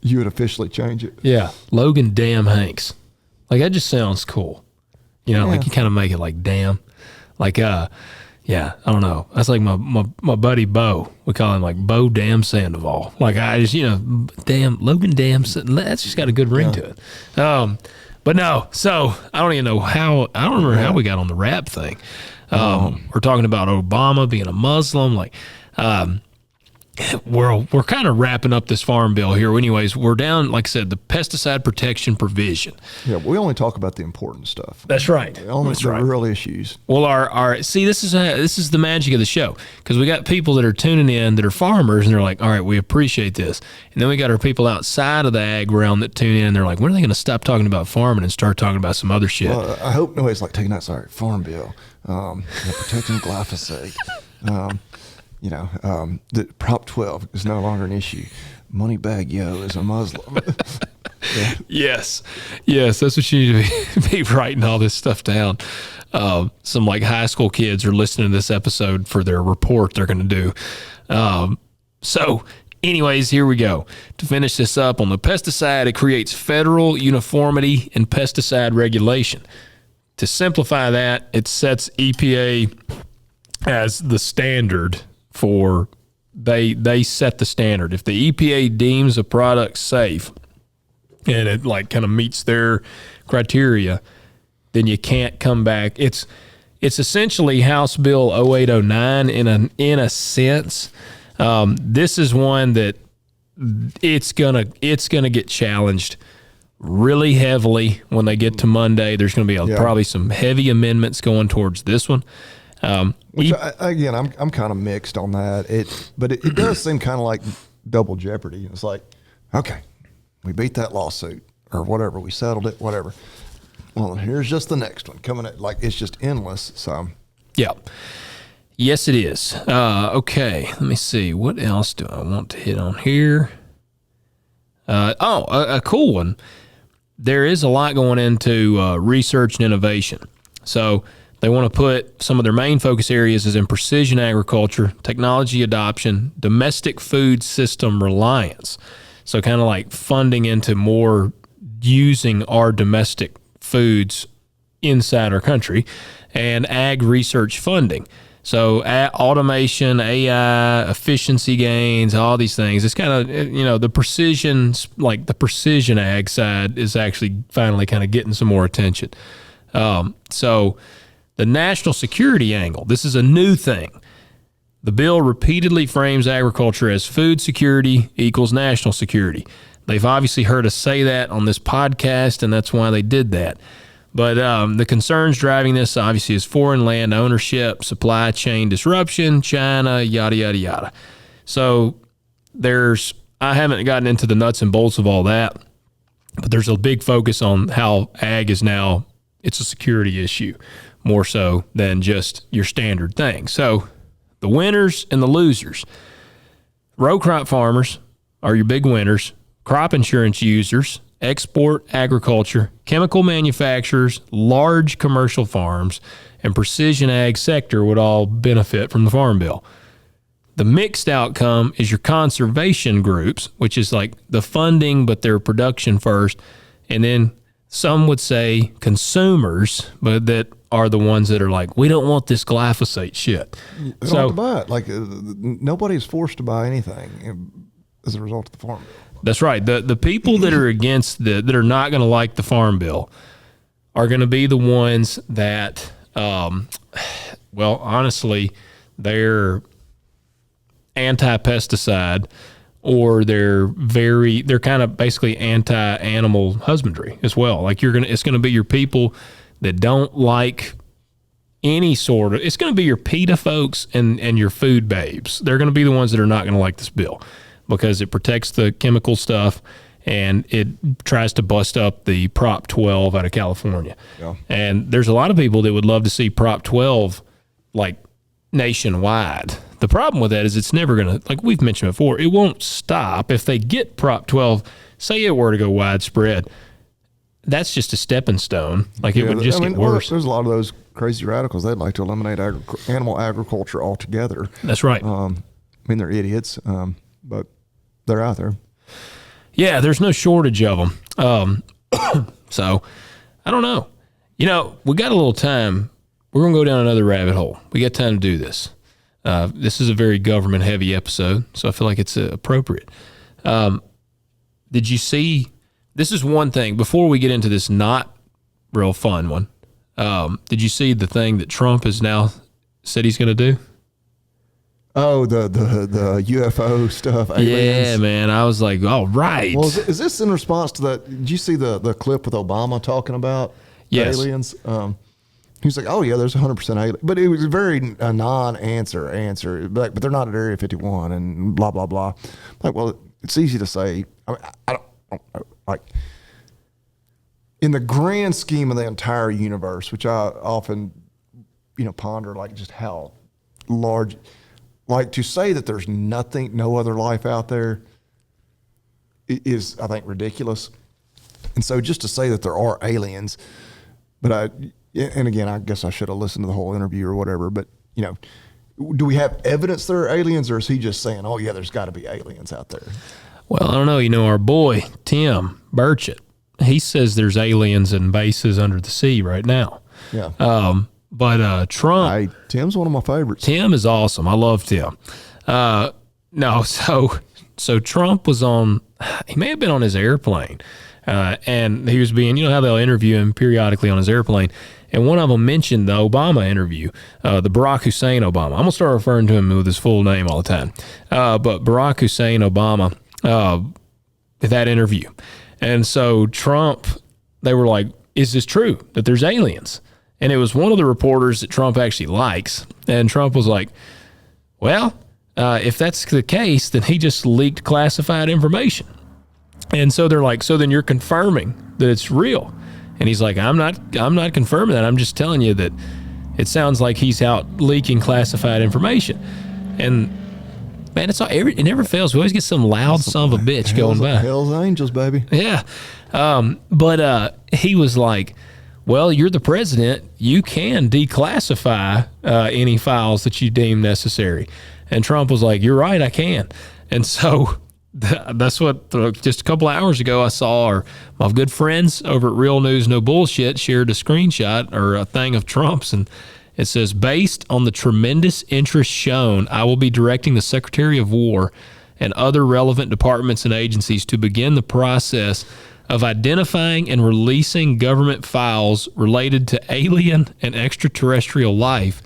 Speaker 3: You would officially change it.
Speaker 2: Yeah, Logan Damn Hanks. Like that just sounds cool. You know, like
Speaker 3: Yeah.
Speaker 2: you kind of make it like Damn. Like yeah, I don't know. That's like my buddy Bo. We call him like Bo Damn Sandoval. Like I just, you know, Damn Logan Damn. That's just got a good ring to it. But no. So I don't even know how. I don't remember how we got on the rap thing. We're talking about Obama being a Muslim. Like, we're kind of wrapping up this farm bill here. Anyways, we're down, like I said, the pesticide protection provision.
Speaker 3: Yeah, we only talk about the important stuff.
Speaker 2: That's right.
Speaker 3: Only
Speaker 2: That's
Speaker 3: the
Speaker 2: right.
Speaker 3: real issues.
Speaker 2: Well, our see, this is the magic of the show, because we got people that are tuning in that are farmers, and they're like, all right, we appreciate this. And then we got our people outside of the ag realm that tune in, and they're like, when are they going to stop talking about farming and start talking about some other shit?
Speaker 3: Well, I hope nobody's like taking that. Sorry, farm bill, protecting glyphosate. The Prop 12 is no longer an issue. Moneybag Yo is a Muslim.
Speaker 2: Yes, that's what you need to be writing all this stuff down. Some like high school kids are listening to this episode for their report they're going to do. So anyways, here we go. To finish this up on the pesticide, it creates federal uniformity in pesticide regulation. To simplify that, it sets EPA as the standard for, they set the standard. If the EPA deems a product safe and it like kind of meets their criteria, then you can't come back. It's essentially House Bill 0809 in a sense. This is one that it's gonna get challenged really heavily when they get to Monday. There's going to be probably some heavy amendments going towards this one.
Speaker 3: Which I'm kind of mixed on that. But it does seem kind of like double jeopardy. It's like, okay, we beat that lawsuit or whatever, we settled it, whatever. Well, here's just the next one coming at, like, it's just endless. So,
Speaker 2: yeah. Yes, it is. Okay, let me see. What else do I want to hit on here? A cool one. There is a lot going into research and innovation. So they want to put some of their main focus areas is in precision agriculture, technology adoption, domestic food system reliance. So kind of like funding into more using our domestic foods inside our country, and ag research funding. So automation, AI, efficiency gains, all these things. It's kind of, the precision, like the precision ag side is actually finally kind of getting some more attention. So the national security angle, this is a new thing. The bill repeatedly frames agriculture as food security equals national security. They've obviously heard us say that on this podcast, and that's why they did that. But the concerns driving this obviously is foreign land ownership, supply chain disruption, China, yada, yada, yada. So I haven't gotten into the nuts and bolts of all that, but there's a big focus on how ag is now, it's a security issue more so than just your standard thing. So the winners and the losers. Row crop farmers are your big winners. Crop insurance users, export agriculture, chemical manufacturers, large commercial farms, and precision ag sector would all benefit from the Farm Bill. The mixed outcome is your conservation groups, which is like the funding, but their production first. And then some would say consumers, but that are the ones that are like, we don't want this glyphosate shit.
Speaker 3: They don't have to buy it. Like, nobody's forced to buy anything as a result of the Farm Bill.
Speaker 2: That's right. The people that are against that are not going to like the Farm Bill are going to be the ones that, honestly, they're anti-pesticide, or they're kind of basically anti-animal husbandry as well. Like it's going to be your people that don't like any sort of. It's going to be your PETA folks and your food babes. They're going to be the ones that are not going to like this bill, because it protects the chemical stuff and it tries to bust up the Prop 12 out of California. Yeah. And there's a lot of people that would love to see Prop 12 like nationwide. The problem with that is it's never going to, like we've mentioned before, it won't stop. If they get Prop 12, say it were to go widespread, that's just a stepping stone. Like it would just get worse.
Speaker 3: There's a lot of those crazy radicals. They'd like to eliminate animal agriculture altogether.
Speaker 2: That's right.
Speaker 3: They're idiots, but they're out there.
Speaker 2: Yeah, there's no shortage of them. So, I don't know. We got a little time. We're going to go down another rabbit hole. We got time to do this. This is a very government-heavy episode, so I feel like it's appropriate. Did you see, this is one thing, before we get into this not real fun one, did you see the thing that Trump has now said he's going to do?
Speaker 3: Oh, the UFO stuff. Aliens.
Speaker 2: Yeah, man. I was like, all right.
Speaker 3: Well, is this in response to that? Did you see the clip with Obama talking about aliens? He was like, oh, yeah, there's 100% alien. But it was a very non-answer. But they're not at Area 51 and blah, blah, blah. Like, well, it's easy to say. I don't like, in the grand scheme of the entire universe, which I often, ponder, like just how large. Like, to say that there's no other life out there is, I think, ridiculous. And so just to say that there are aliens, and again, I guess I should have listened to the whole interview or whatever, but, do we have evidence there are aliens, or is he just saying, oh, yeah, there's got to be aliens out there?
Speaker 2: Well, I don't know. Our boy, Tim Burchett, he says there's aliens and bases under the sea right now.
Speaker 3: Yeah.
Speaker 2: But Trump,
Speaker 3: Tim's one of my favorites.
Speaker 2: Tim is awesome. I love Tim. So Trump was he may have been on his airplane, and he was being, how they'll interview him periodically on his airplane. And one of them mentioned the Obama interview, the Barack Hussein Obama. I'm going to start referring to him with his full name all the time. But Barack Hussein Obama, that interview. And so Trump, they were like, is this true that there's aliens? And it was one of the reporters that Trump actually likes. And Trump was like, well, if that's the case, then he just leaked classified information. And so they're like, so then you're confirming that it's real. And he's like, I'm not confirming that. I'm just telling you that it sounds like he's out leaking classified information. And man, it never fails. We always get some loud son of a bitch going by.
Speaker 3: Hell's Angels, baby.
Speaker 2: Yeah. But he was like, well, you're the president. You can declassify any files that you deem necessary. And Trump was like, you're right, I can. And so that's what just a couple of hours ago I saw my good friends over at Real News No Bullshit shared a screenshot or a thing of Trump's, and it says, based on the tremendous interest shown, I will be directing the Secretary of War and other relevant departments and agencies to begin the process of identifying and releasing government files related to alien and extraterrestrial life,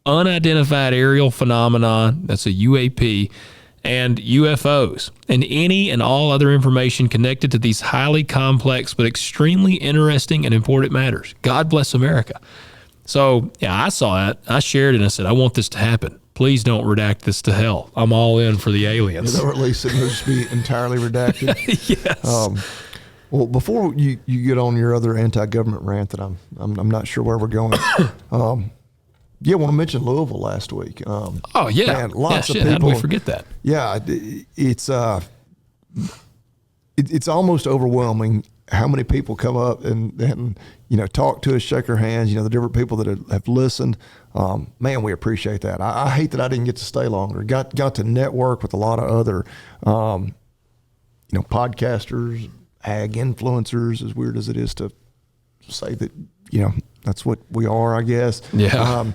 Speaker 2: unidentified aerial phenomena, that's a UAP, and UFOs, and any and all other information connected to these highly complex but extremely interesting and important matters. God bless America. So, yeah, I saw it. I shared it, and I said, I want this to happen. Please don't redact this to hell. I'm all in for the aliens.
Speaker 3: Or at least it will just be entirely redacted.
Speaker 2: Yes.
Speaker 3: Well, before you get on your other anti-government rant that I'm not sure where we're going, I want to mention Louisville last week.
Speaker 2: Oh, yeah.
Speaker 3: Man, lots of
Speaker 2: people. How do we forget that?
Speaker 3: Yeah, it's almost overwhelming how many people come up and talk to us, shake our hands, the different people that have listened. Man, we appreciate that. I hate that I didn't get to stay longer. Got to network with a lot of other, podcasters, ag influencers, as weird as it is to say that, that's what we are, I guess.
Speaker 2: Yeah.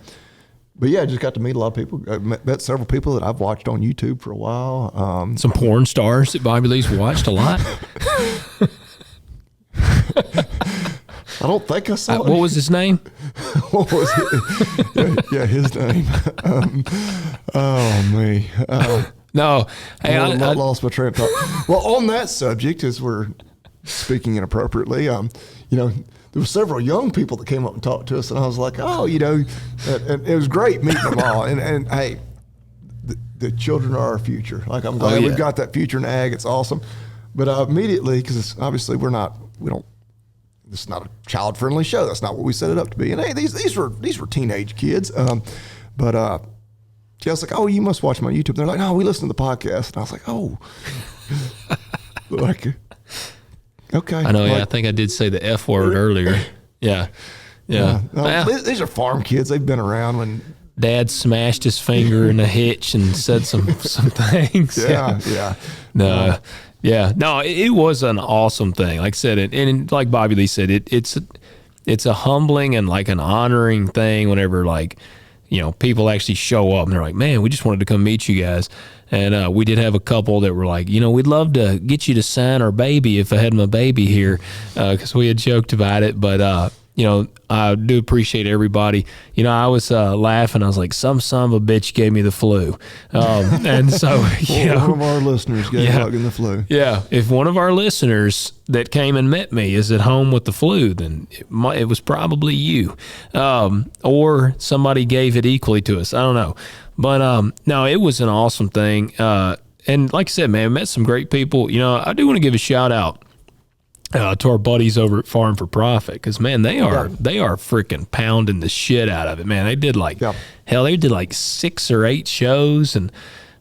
Speaker 3: But yeah, I just got to meet a lot of people. I met several people that I've watched on YouTube for a while.
Speaker 2: Some porn stars that Bobby Lee's watched a lot.
Speaker 3: I don't think I saw it.
Speaker 2: What was his name?
Speaker 3: What was it? Yeah, his name. Me.
Speaker 2: No. Hey,
Speaker 3: I lost my train of thought. Well, on that subject, as we're speaking inappropriately, there were several young people that came up and talked to us, and I was like, and it was great meeting them all. And hey, the children are our future. Like, I'm glad we've got that future in ag. It's awesome. But immediately, because obviously this is not a child-friendly show. That's not what we set it up to be. And hey, these were teenage kids. But I was like, oh, you must watch my YouTube. They're like, no, we listen to the podcast. And I was like, oh. Like, okay.
Speaker 2: I know, I think I did say the F word earlier. Yeah.
Speaker 3: These are farm kids. They've been around when
Speaker 2: Dad smashed his finger in a hitch and said some things.
Speaker 3: Yeah.
Speaker 2: No. Yeah. No, it was an awesome thing. Like I said, and like Bobby Lee said, it's a humbling and like an honoring thing whenever people actually show up and they're like, man, we just wanted to come meet you guys. And we did have a couple that were like, we'd love to get you to sign our baby if I had my baby here, because we had joked about it. But, I do appreciate everybody. I was laughing. I was like, some son of a bitch gave me the flu. And so,
Speaker 3: one of our listeners gave Logan the flu.
Speaker 2: Yeah. If one of our listeners that came and met me is at home with the flu, then it was probably you. Or somebody gave it equally to us. I don't know. But no, it was an awesome thing. And like I said, man, I met some great people. I do want to give a shout out to our buddies over at Farm for Profit, because man, they are freaking pounding the shit out of it, man. They did they did like 6 or 8 shows, and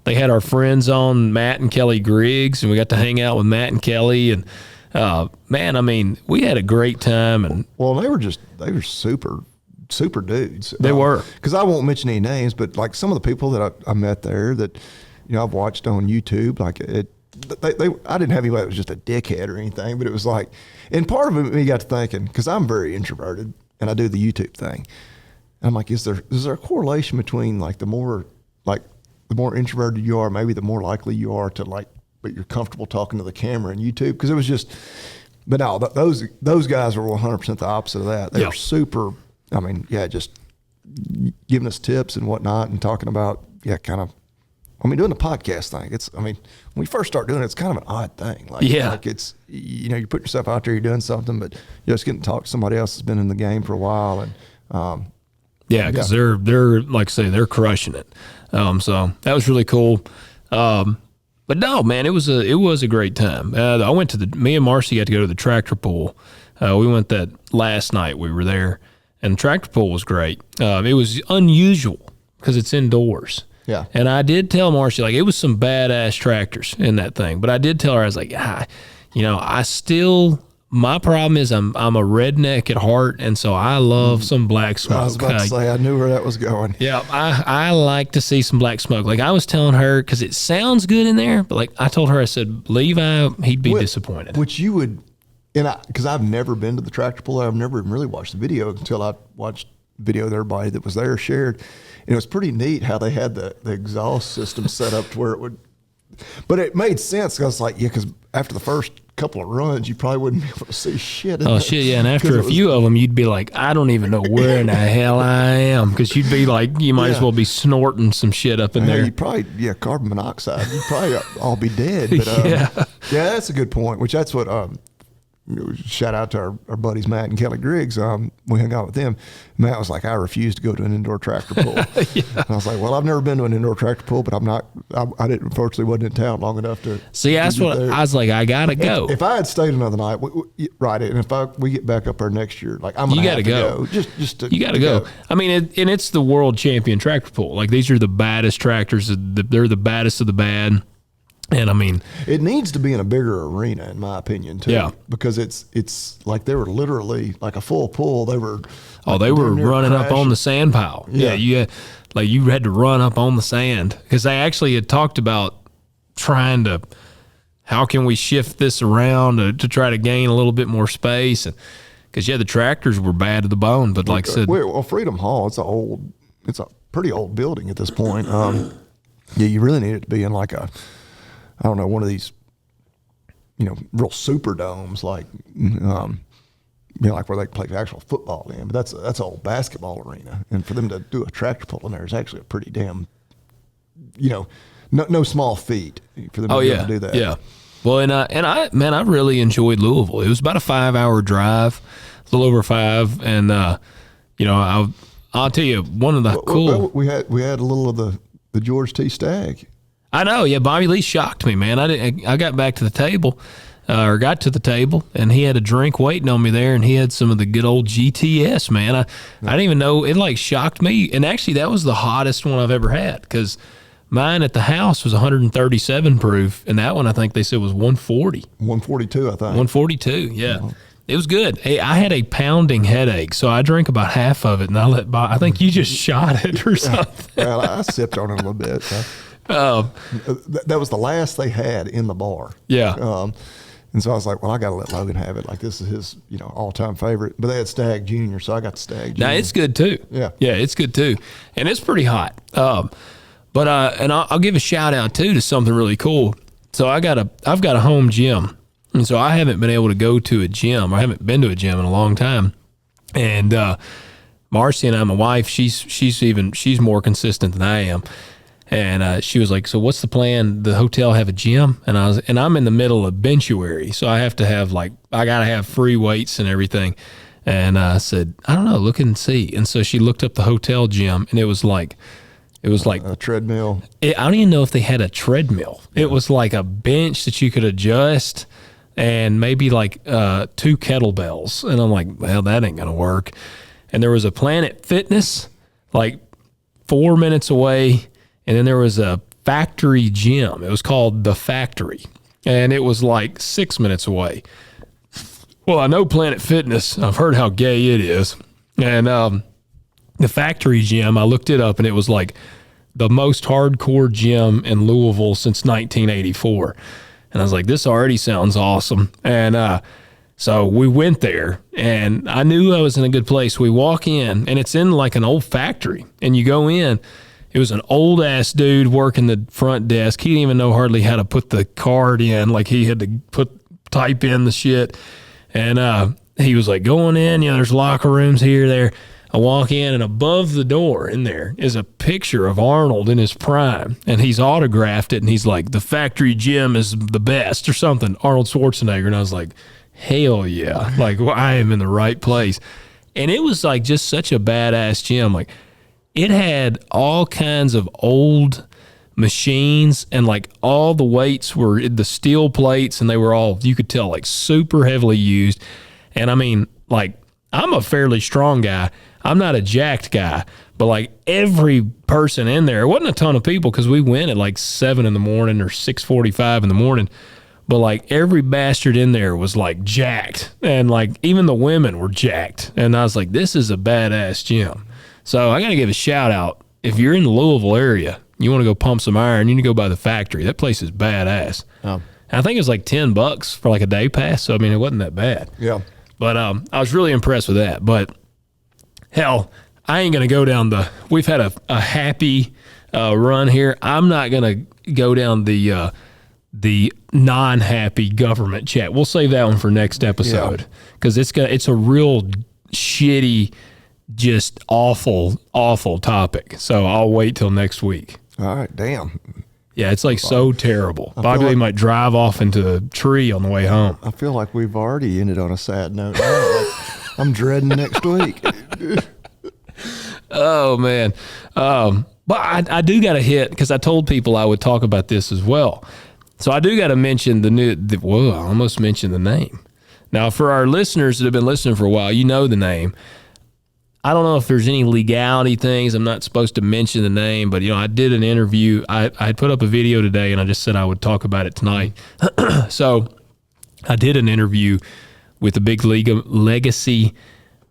Speaker 2: they had our friends on, Matt and Kelly Griggs, and we got to hang out with Matt and Kelly, and man, I mean, we had a great time. And
Speaker 3: they were super dudes.
Speaker 2: They were,
Speaker 3: because I won't mention any names, but like some of the people that I met there that I've watched on YouTube, like I didn't have anybody that was just a dickhead or anything, but it was like, and part of it, me got to thinking, because I'm very introverted and I do the YouTube thing. And I'm like, is there a correlation between like the more introverted you are, maybe the more likely you are to but you're comfortable talking to the camera and YouTube? Because it was just, but no, those guys were 100% the opposite of that. They were super. Just giving us tips and whatnot and talking about, kind of I mean, doing the podcast thing, when we first start doing it, it's kind of an odd thing. Like it's, you put yourself out there, you're doing something, but you're just getting to talk to somebody else that's been in the game for a while. And,
Speaker 2: because they're, like I say, they're crushing it. So that was really cool. But no, man, it was a great time. I went to me and Marcy got to go to the tractor pull. We went that last night we were there, and the tractor pull was great. It was unusual because it's indoors.
Speaker 3: Yeah.
Speaker 2: And I did tell Marcy, like, it was some badass tractors in that thing. But I did tell her, I was like, my problem is I'm a redneck at heart, and so I love some black smoke.
Speaker 3: I was about to say, I knew where that was going.
Speaker 2: Yeah, I like to see some black smoke. Like I was telling her, because it sounds good in there, but like I told her, I said, Levi, he'd be disappointed.
Speaker 3: Which you would, because I've never been to the tractor pull. I've never really watched the video until I watched video of everybody that was there shared. And it was pretty neat how they had the exhaust system set up to where it would, but it made sense. I was like, because after the first couple of runs, you probably wouldn't be able to see shit.
Speaker 2: Shit, yeah. And after a few of them, you'd be like, I don't even know where in the hell I am, because you'd be like, you might as well be snorting some shit up in there.
Speaker 3: You probably, carbon monoxide. You'd probably all be dead. But that's a good point. Which that's what. Shout out to our buddies Matt and Kelly Griggs. We hung out with them. Matt was like, I refuse to go to an indoor tractor pull. And I was like, well, I've never been to an indoor tractor pull, but I didn't, unfortunately wasn't in town long enough to
Speaker 2: see. That's what there. I was like, I gotta go.
Speaker 3: If I had stayed another night, right, and if we get back up there next year, like I'm gonna have to go. You gotta
Speaker 2: go. I mean, and it's the world champion tractor pull. Like these are the baddest tractors. They're the baddest of the bad. And I mean,
Speaker 3: it needs to be in a bigger arena, in my opinion, too.
Speaker 2: Yeah,
Speaker 3: because it's like they were literally like a full pull. They were
Speaker 2: running up on the sand pile. Yeah, you had to run up on the sand, because they actually had talked about trying to, how can we shift this around to try to gain a little bit more space, and because the tractors were bad to the bone. But like I said,
Speaker 3: well, Freedom Hall, it's a pretty old building at this point. You really need it to be in like I don't know, one of these, real super domes, like, like where they play actual football in. But that's an old basketball arena, and for them to do a tractor pull in there is actually a pretty damn, no small feat for them to be able to do that.
Speaker 2: Yeah. Well, and I really enjoyed Louisville. It was about a 5-hour drive, a little over 5, and I'll tell you one of the cool.
Speaker 3: We had a little of the George T. Stagg.
Speaker 2: I know, yeah. Bobby Lee shocked me, man. I got back to the table, and he had a drink waiting on me there, and he had some of the good old GTS, man. I didn't even know, it like shocked me. And actually, that was the hottest one I've ever had, because mine at the house was 137 proof, and that one I think they said was 140.
Speaker 3: 142, I think.
Speaker 2: 142, yeah. Mm-hmm. It was good. Hey, I had a pounding headache, so I drank about half of it, and I think you just shot it or something.
Speaker 3: Well, I sipped on it a little bit. That was the last they had in the bar.
Speaker 2: Yeah.
Speaker 3: And so I was like, well, I got to let Logan have it. Like, this is his, all-time favorite. But they had Stagg Jr., so I got the Stagg Jr.
Speaker 2: Now, it's good, too.
Speaker 3: Yeah.
Speaker 2: Yeah, it's good, too. And it's pretty hot. But I'll give a shout-out, too, to something really cool. So I've got a home gym. And so I haven't been able to go to a gym. I haven't been to a gym in a long time. And Marcy and I, my wife, she's more consistent than I am. And she was like, so what's the plan? The hotel have a gym? And I'm in the middle of benchuary. So I have to have I got to have free weights and everything. And I said, I don't know, look and see. And so she looked up the hotel gym, and it was like
Speaker 3: a treadmill.
Speaker 2: I don't even know if they had a treadmill. It was like a bench that you could adjust, and maybe like 2 kettlebells. And I'm like, well, that ain't going to work. And there was a Planet Fitness like 4 minutes away. And then there was a factory gym. It was called The Factory. And it was like 6 minutes away. Well, I know Planet Fitness. I've heard how gay it is. And the factory gym, I looked it up, and it was like the most hardcore gym in Louisville since 1984. And I was like, this already sounds awesome. And so we went there, and I knew I was in a good place. We walk in, and it's in like an old factory. And you go in. It was an old-ass dude working the front desk. He didn't even know hardly how to put the card in. Like, he had to type in the shit. And he was like, going in, there's locker rooms here, there. I walk in, and above the door in there is a picture of Arnold in his prime, and he's autographed it, and he's like, "The factory gym is the best," or something, Arnold Schwarzenegger. And I was like, hell yeah. Like, well, I am in the right place. And it was like just such a badass gym. Like, it had all kinds of old machines, and like all the weights were the steel plates, and they were all, you could tell, like super heavily used. And I mean, like, I'm a fairly strong guy. I'm not a jacked guy, but like every person in there, it wasn't a ton of people because we went at like 7 in the morning or 6:45 in the morning. But like every bastard in there was like jacked, and like even the women were jacked. And I was like, this is a badass gym. So I got to give a shout out. If you're in the Louisville area, you want to go pump some iron, you need to go by the factory. That place is badass. Oh. I think it was like $10 for like a day pass. So, I mean, it wasn't that bad.
Speaker 3: Yeah.
Speaker 2: But I was really impressed with that. But hell, I ain't going to go down we've had a happy run here. I'm not going to go down the non-happy government chat. We'll save that one for next episode because it's a real shitty, just awful topic. So I'll wait till next week. All
Speaker 3: right, damn.
Speaker 2: Yeah, it's like so terrible. Bobby Lee might drive off into a tree on the way home.
Speaker 3: I feel like we've already ended on a sad note. I'm dreading next week.
Speaker 2: Oh man, but I do got to hit because I told people I would talk about this as well. So I do got to mention I almost mentioned the name. Now, for our listeners that have been listening for a while, you know the name. I don't know if there's any legality things. I'm not supposed to mention the name, but, I did an interview. I put up a video today, and I just said I would talk about it tonight. So I did an interview with the big league of Legacy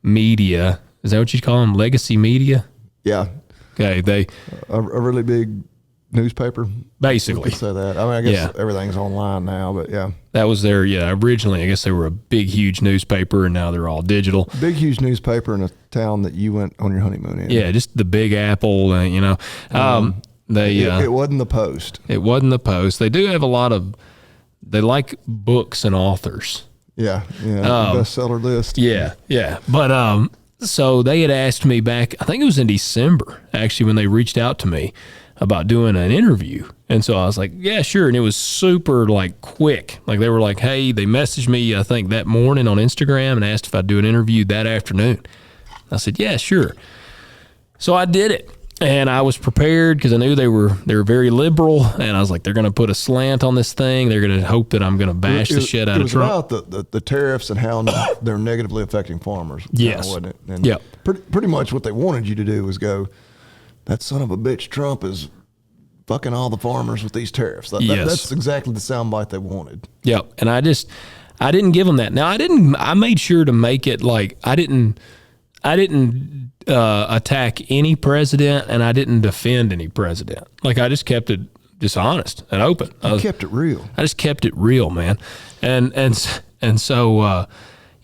Speaker 2: Media. Is that what you call them? Legacy Media?
Speaker 3: Yeah.
Speaker 2: Okay.
Speaker 3: A really big newspaper,
Speaker 2: basically.
Speaker 3: You could say that. I mean, I guess everything's online now, but yeah.
Speaker 2: That was their, originally, I guess they were a big, huge newspaper, and now they're all digital.
Speaker 3: Big, huge newspaper in a town that you went on your honeymoon in.
Speaker 2: Yeah, just the Big Apple, It
Speaker 3: wasn't the Post.
Speaker 2: It wasn't the Post. They do have they like books and authors.
Speaker 3: Yeah, bestseller list.
Speaker 2: Yeah. But, so they had asked me back, I think it was in December, actually, when they reached out to me about doing an interview. And so I was like, yeah, sure. And it was super like quick. Like they were like, hey, they messaged me, I think that morning on Instagram and asked if I'd do an interview that afternoon. I said, yeah, sure. So I did it. And I was prepared because I knew they were very liberal. And I was like, they're going to put a slant on this thing. They're going to hope that I'm going to bash the shit out of Trump.
Speaker 3: It was about the tariffs and how they're negatively affecting farmers.
Speaker 2: Yes.
Speaker 3: Wasn't it? And pretty much what they wanted you to do was go, that son of a bitch Trump is fucking all the farmers with these tariffs. That's exactly the soundbite they wanted.
Speaker 2: Yep. And I didn't give them that. Now I made sure to make it like I didn't attack any president, and I didn't defend any president. Like I just kept it just honest and open.
Speaker 3: You kept it real.
Speaker 2: I just kept it real, man. And so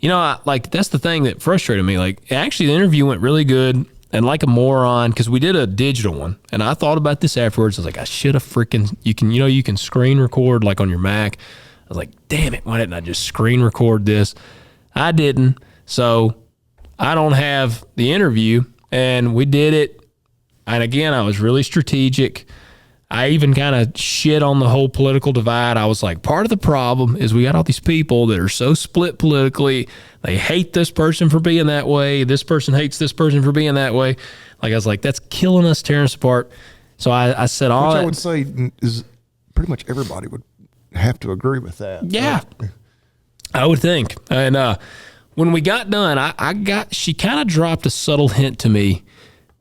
Speaker 2: like that's the thing that frustrated me. Like actually the interview went really good. And like a moron, because we did a digital one, and I thought about this afterwards. I was like, I should have freaking, you can screen record like on your Mac. I was like, damn it, why didn't I just screen record this? I didn't. So I don't have the interview, and we did it. And again, I was really strategic. I even kind of shit on the whole political divide. I was like, part of the problem is we got all these people that are so split politically. They hate this person for being that way. This person hates this person for being that way. Like, I was like, that's killing us, tearing us apart. So I said all that.
Speaker 3: Which I would say is pretty much everybody would have to agree with that.
Speaker 2: Yeah, I would think. And when we got done, she kind of dropped a subtle hint to me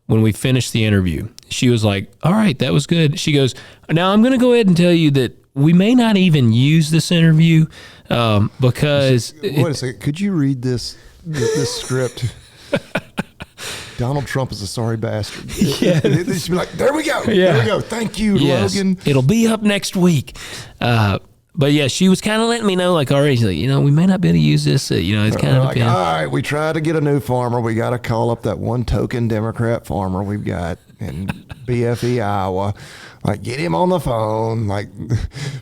Speaker 2: when we finished the interview. She was like, all right, that was good. She goes, now I'm going to go ahead and tell you that we may not even use this interview because...
Speaker 3: Wait a second. Could you read this script? Donald Trump is a sorry bastard.
Speaker 2: Yeah.
Speaker 3: They should be like, there we go.
Speaker 2: Yeah.
Speaker 3: There we go. Thank you, Logan.
Speaker 2: It'll be up next week. But yeah, she was kind of letting me know, like, all right, she's like, we may not be able to use this. It's kind of
Speaker 3: like, all right, we tried to get a new farmer. We got to call up that one token Democrat farmer we've got in BFE, Iowa. Like, get him on the phone. Like,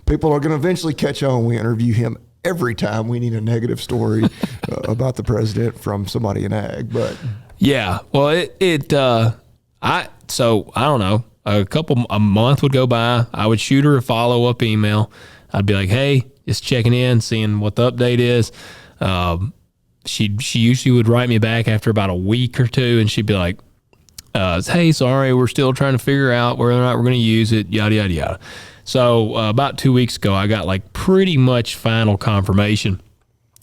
Speaker 3: people are going to eventually catch on. We interview him every time we need a negative story about the president from somebody in ag. But
Speaker 2: Yeah. Well, I don't know. A month would go by. I would shoot her a follow-up email. I'd be like, hey, just checking in, seeing what the update is. She usually would write me back after about a week or two, and she'd be like, hey, sorry, we're still trying to figure out whether or not we're going to use it, yada, yada, yada. So about 2 weeks ago, I got like pretty much final confirmation.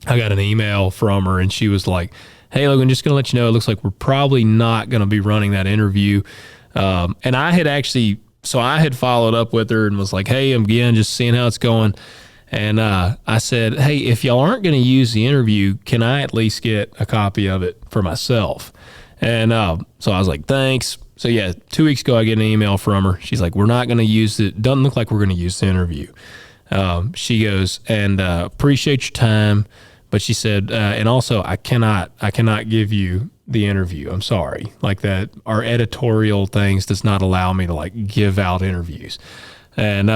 Speaker 2: I got an email from her, and she was like, hey, Logan, just going to let you know, it looks like we're probably not going to be running that interview. And I had followed up with her and was like, hey, I'm again just seeing how it's going. And I said, hey, if y'all aren't going to use the interview, can I at least get a copy of it for myself? And so I was like, thanks. So yeah, 2 weeks ago, I get an email from her. She's like, we're not going to use it. Doesn't look like we're going to use the interview. She goes, and appreciate your time. But she said, and also I cannot give you the interview. I'm sorry. Like that, our editorial things does not allow me to like give out interviews. And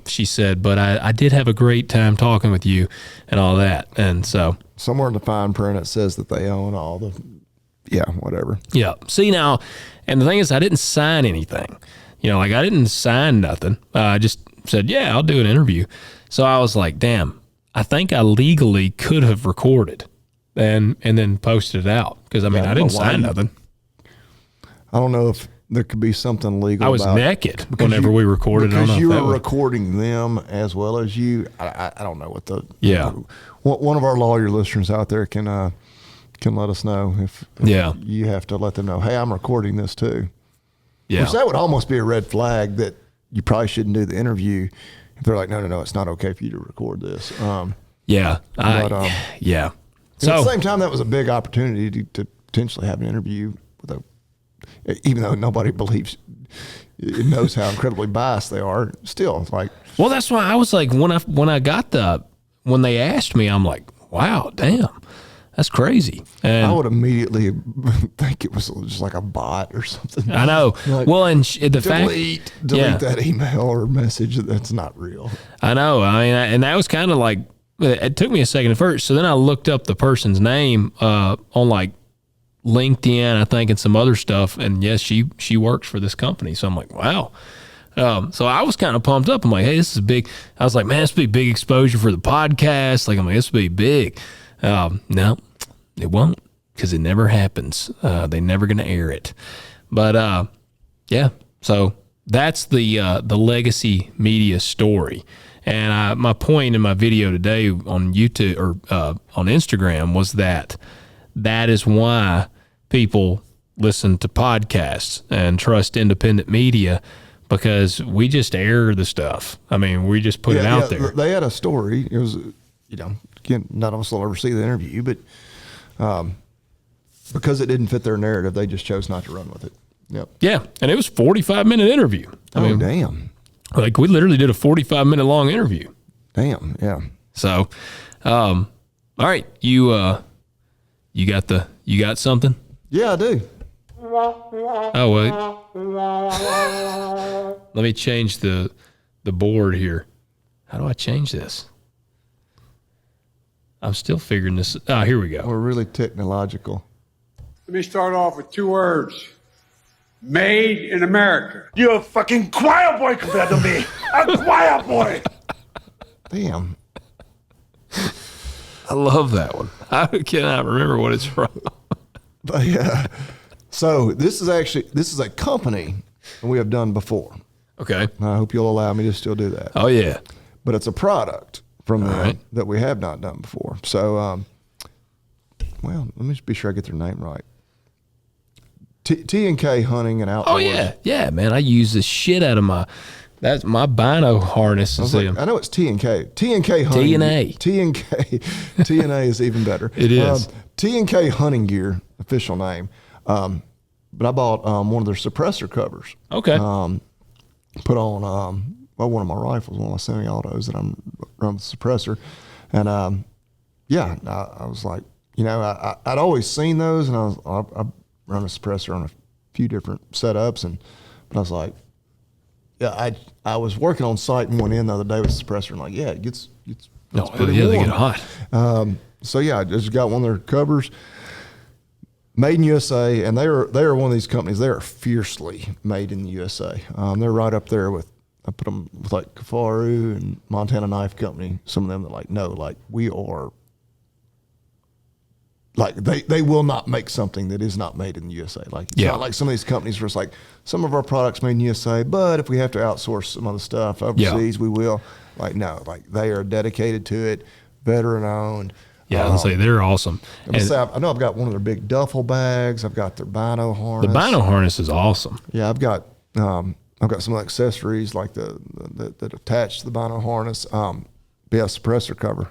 Speaker 2: she said, but I did have a great time talking with you and all that. And so
Speaker 3: somewhere in the fine print, it says that they own all the, whatever.
Speaker 2: Yeah. See now, and the thing is, I didn't sign anything. Like I didn't sign nothing. I just said, yeah, I'll do an interview. So I was like, damn, I think I legally could have recorded and then posted it out. Because, I mean, I didn't sign nothing.
Speaker 3: I don't know if there could be something legal.
Speaker 2: I was naked whenever we recorded.
Speaker 3: Because you were recording them as well as you. I don't know what the.
Speaker 2: Yeah.
Speaker 3: One of our lawyer listeners out there can let us know if you have to let them know, hey, I'm recording this too. Yeah. Which that would almost be a red flag that you probably shouldn't do the interview. If they're like, no, it's not okay for you to record this.
Speaker 2: Yeah. Yeah.
Speaker 3: So at the same time, that was a big opportunity to potentially have an interview with even though nobody knows how incredibly biased they are. Still, like,
Speaker 2: well, that's why I was like, when they asked me, I'm like, wow, damn, that's crazy. And
Speaker 3: I would immediately think it was just like a bot or something.
Speaker 2: I know.
Speaker 3: Like,
Speaker 2: well, and
Speaker 3: delete that email or message that's not real.
Speaker 2: I know. I mean, and that was kind of like, it took me a second at first. So then I looked up the person's name on like LinkedIn, I think, and some other stuff. And yes, she works for this company. So I'm like, wow. So I was kind of pumped up. I'm like, hey, this is big. I was like, man, this would be big exposure for the podcast. Like, I'm like, this would be big. No, it won't, because it never happens. They're never going to air it. But yeah, so that's the legacy media story. And my point in my video today on YouTube or on Instagram was that is why people listen to podcasts and trust independent media, because we just air the stuff. I mean, we just put it out there.
Speaker 3: They had a story. It was, again, none of us will ever see the interview, but because it didn't fit their narrative, they just chose not to run with it. Yep.
Speaker 2: Yeah, and it was 45-minute interview. I mean,
Speaker 3: damn.
Speaker 2: Like, we literally did a 45-minute long interview.
Speaker 3: Damn, yeah.
Speaker 2: So, all right, you got something?
Speaker 3: Yeah, I do.
Speaker 2: Oh, wait. Let me change the board here. How do I change this? I'm still figuring this. Here we go.
Speaker 3: We're really technological.
Speaker 4: Let me start off with 2 words. Made in America.
Speaker 5: You're a fucking choir boy compared to me. A choir boy.
Speaker 3: Damn.
Speaker 2: I love that one. I cannot remember what it's from.
Speaker 3: But yeah. So this is a company that we have done before.
Speaker 2: Okay.
Speaker 3: I hope you'll allow me to still do that.
Speaker 2: Oh, yeah.
Speaker 3: But it's a product from them that we have not done before. So, well, let me just be sure I get their name right. T&K Hunting and Outdoors.
Speaker 2: Oh, yeah. Yeah, man. I use the shit out of my bino harness.
Speaker 3: I know it's T&K. T&K Hunting.
Speaker 2: T&A.
Speaker 3: T&K. T&A is even better.
Speaker 2: It is.
Speaker 3: T&K Hunting Gear, official name. But I bought one of their suppressor covers.
Speaker 2: Okay.
Speaker 3: Put on one of my rifles, one of my semi-autos that I'm running with the suppressor. And I was like, I'd always seen those, and I run a suppressor on a few different setups, but I was like, I was working on site and went in the other day with the suppressor, and like, it gets pretty warm.
Speaker 2: They get hot.
Speaker 3: So yeah, I just got one of their covers. Made in USA, and they are one of these companies. They are fiercely made in the USA. They're right up there with, I put them with like Kafaru and Montana Knife Company. Some of them that like, no, like we are, like they will not make something that is not made in the USA. Like it's not like some of these companies where it's like some of our products made in the USA, but if we have to outsource some other stuff overseas, we will. Like no, like they are dedicated to it, veteran owned.
Speaker 2: Yeah, I'll say they're awesome.
Speaker 3: I know I've got one of their big duffel bags. I've got their bino harness.
Speaker 2: The bino harness is awesome.
Speaker 3: Yeah, I've got some of the accessories like that attach to the bino harness. Suppressor cover.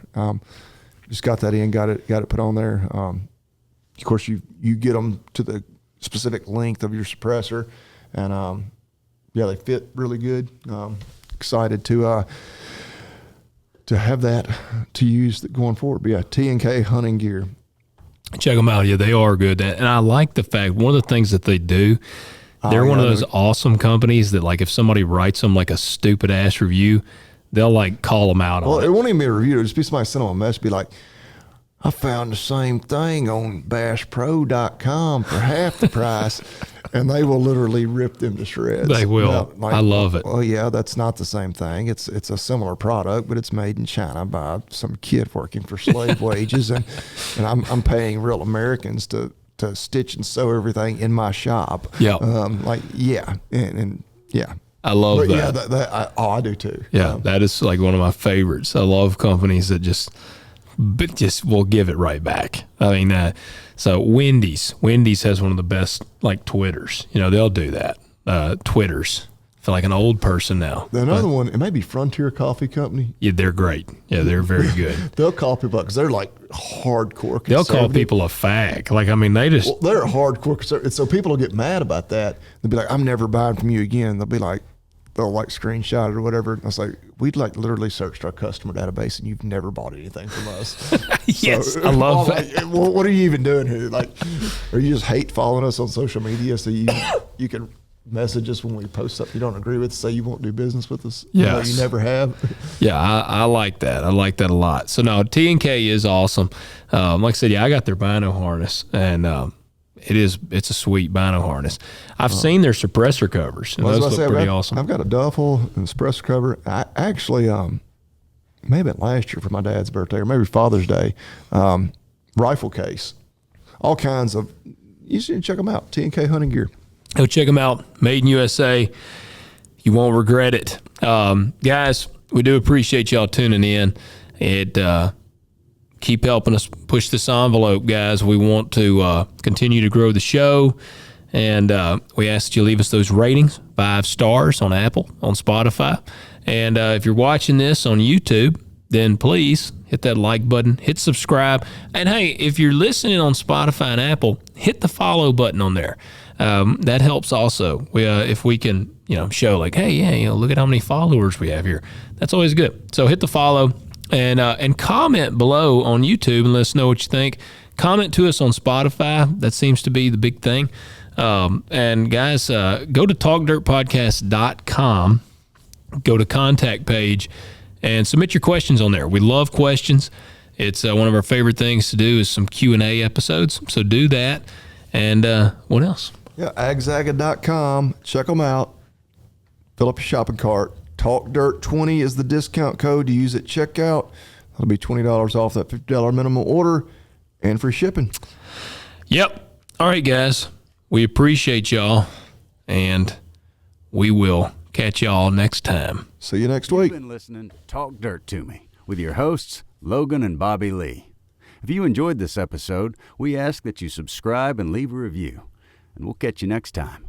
Speaker 3: Just got that in, got it put on there. Of course, you get them to the specific length of your suppressor, and they fit really good. Excited to have that to use going forward. But yeah, T&K hunting gear.
Speaker 2: Check them out. Yeah, they are good. And I like the fact, one of the things that they do, they're one of those awesome companies that like if somebody writes them like a stupid ass review, they'll like call them out on it.
Speaker 3: It won't even be a review. It'll just be somebody sending them a message, be like, I found the same thing on BashPro.com for half the price. And they will literally rip them to shreds.
Speaker 2: They will. I love it.
Speaker 3: Well, yeah, that's not the same thing. It's a similar product, but it's made in China by some kid working for slave wages, and I'm paying real Americans to stitch and sew everything in my shop.
Speaker 2: Yeah.
Speaker 3: And yeah.
Speaker 2: I love that.
Speaker 3: Yeah, I do too.
Speaker 2: Yeah, that is like one of my favorites. I love companies that just will give it right back. I mean, so Wendy's has one of the best like Twitters. You know, they'll do that. Twitters. I feel like an old person now.
Speaker 3: Another one, it may be Frontier Coffee Company.
Speaker 2: Yeah, they're great. Yeah, they're very good.
Speaker 3: They'll call people out because they're like hardcore conservative.
Speaker 2: They'll call people a fag. Like, I mean, they just...
Speaker 3: Well, they're hardcore conservative. So people will get mad about that. They'll be like, I'm never buying from you again. They'll be like, they'll like screenshot it or whatever. And I was like, we'd like literally searched our customer database and you've never bought anything from us.
Speaker 2: Yes, I love that.
Speaker 3: Like, what are you even doing here? Like, or you just hate following us on social media so you can message us when we post something you don't agree with, say you won't do business with us.
Speaker 2: Yes.
Speaker 3: You never have.
Speaker 2: Yeah, I like that. I like that a lot. So no, T&K is awesome. Like I said, yeah, I got their bino harness, and it's a sweet bino harness. I've seen their suppressor covers, and those look pretty awesome.
Speaker 3: I've got a duffel and suppressor cover. I actually, maybe last year for my dad's birthday or maybe Father's Day, rifle case, all kinds of. You should check them out. T&K Hunting Gear.
Speaker 2: Go check them out. Made in USA. You won't regret it. Guys, we do appreciate y'all tuning in. Keep helping us push this envelope, guys. We want to continue to grow the show. And we ask that you leave us those ratings, 5 stars on Apple, on Spotify. And if you're watching this on YouTube, then please hit that like button, hit subscribe. And hey, if you're listening on Spotify and Apple, hit the follow button on there. That helps also. If we can, show like, hey, yeah, look at how many followers we have here. That's always good. So hit the follow and comment below on YouTube and let us know what you think. Comment to us on Spotify. That seems to be the big thing. And guys, go to talkdirtpodcast.com, go to contact page, and submit your questions on there. We love questions. It's one of our favorite things to do is some Q&A episodes. So do that. And what else?
Speaker 3: Yeah, agzaga.com. Check them out. Fill up your shopping cart. TalkDirt20 is the discount code to use at checkout. That'll be $20 off that $50 minimum order and free shipping.
Speaker 2: Yep. All right, guys. We appreciate y'all, and we will catch y'all next time.
Speaker 3: See you next week.
Speaker 1: You've been listening to Talk Dirt to Me with your hosts, Logan and Bobby Lee. If you enjoyed this episode, we ask that you subscribe and leave a review, and we'll catch you next time.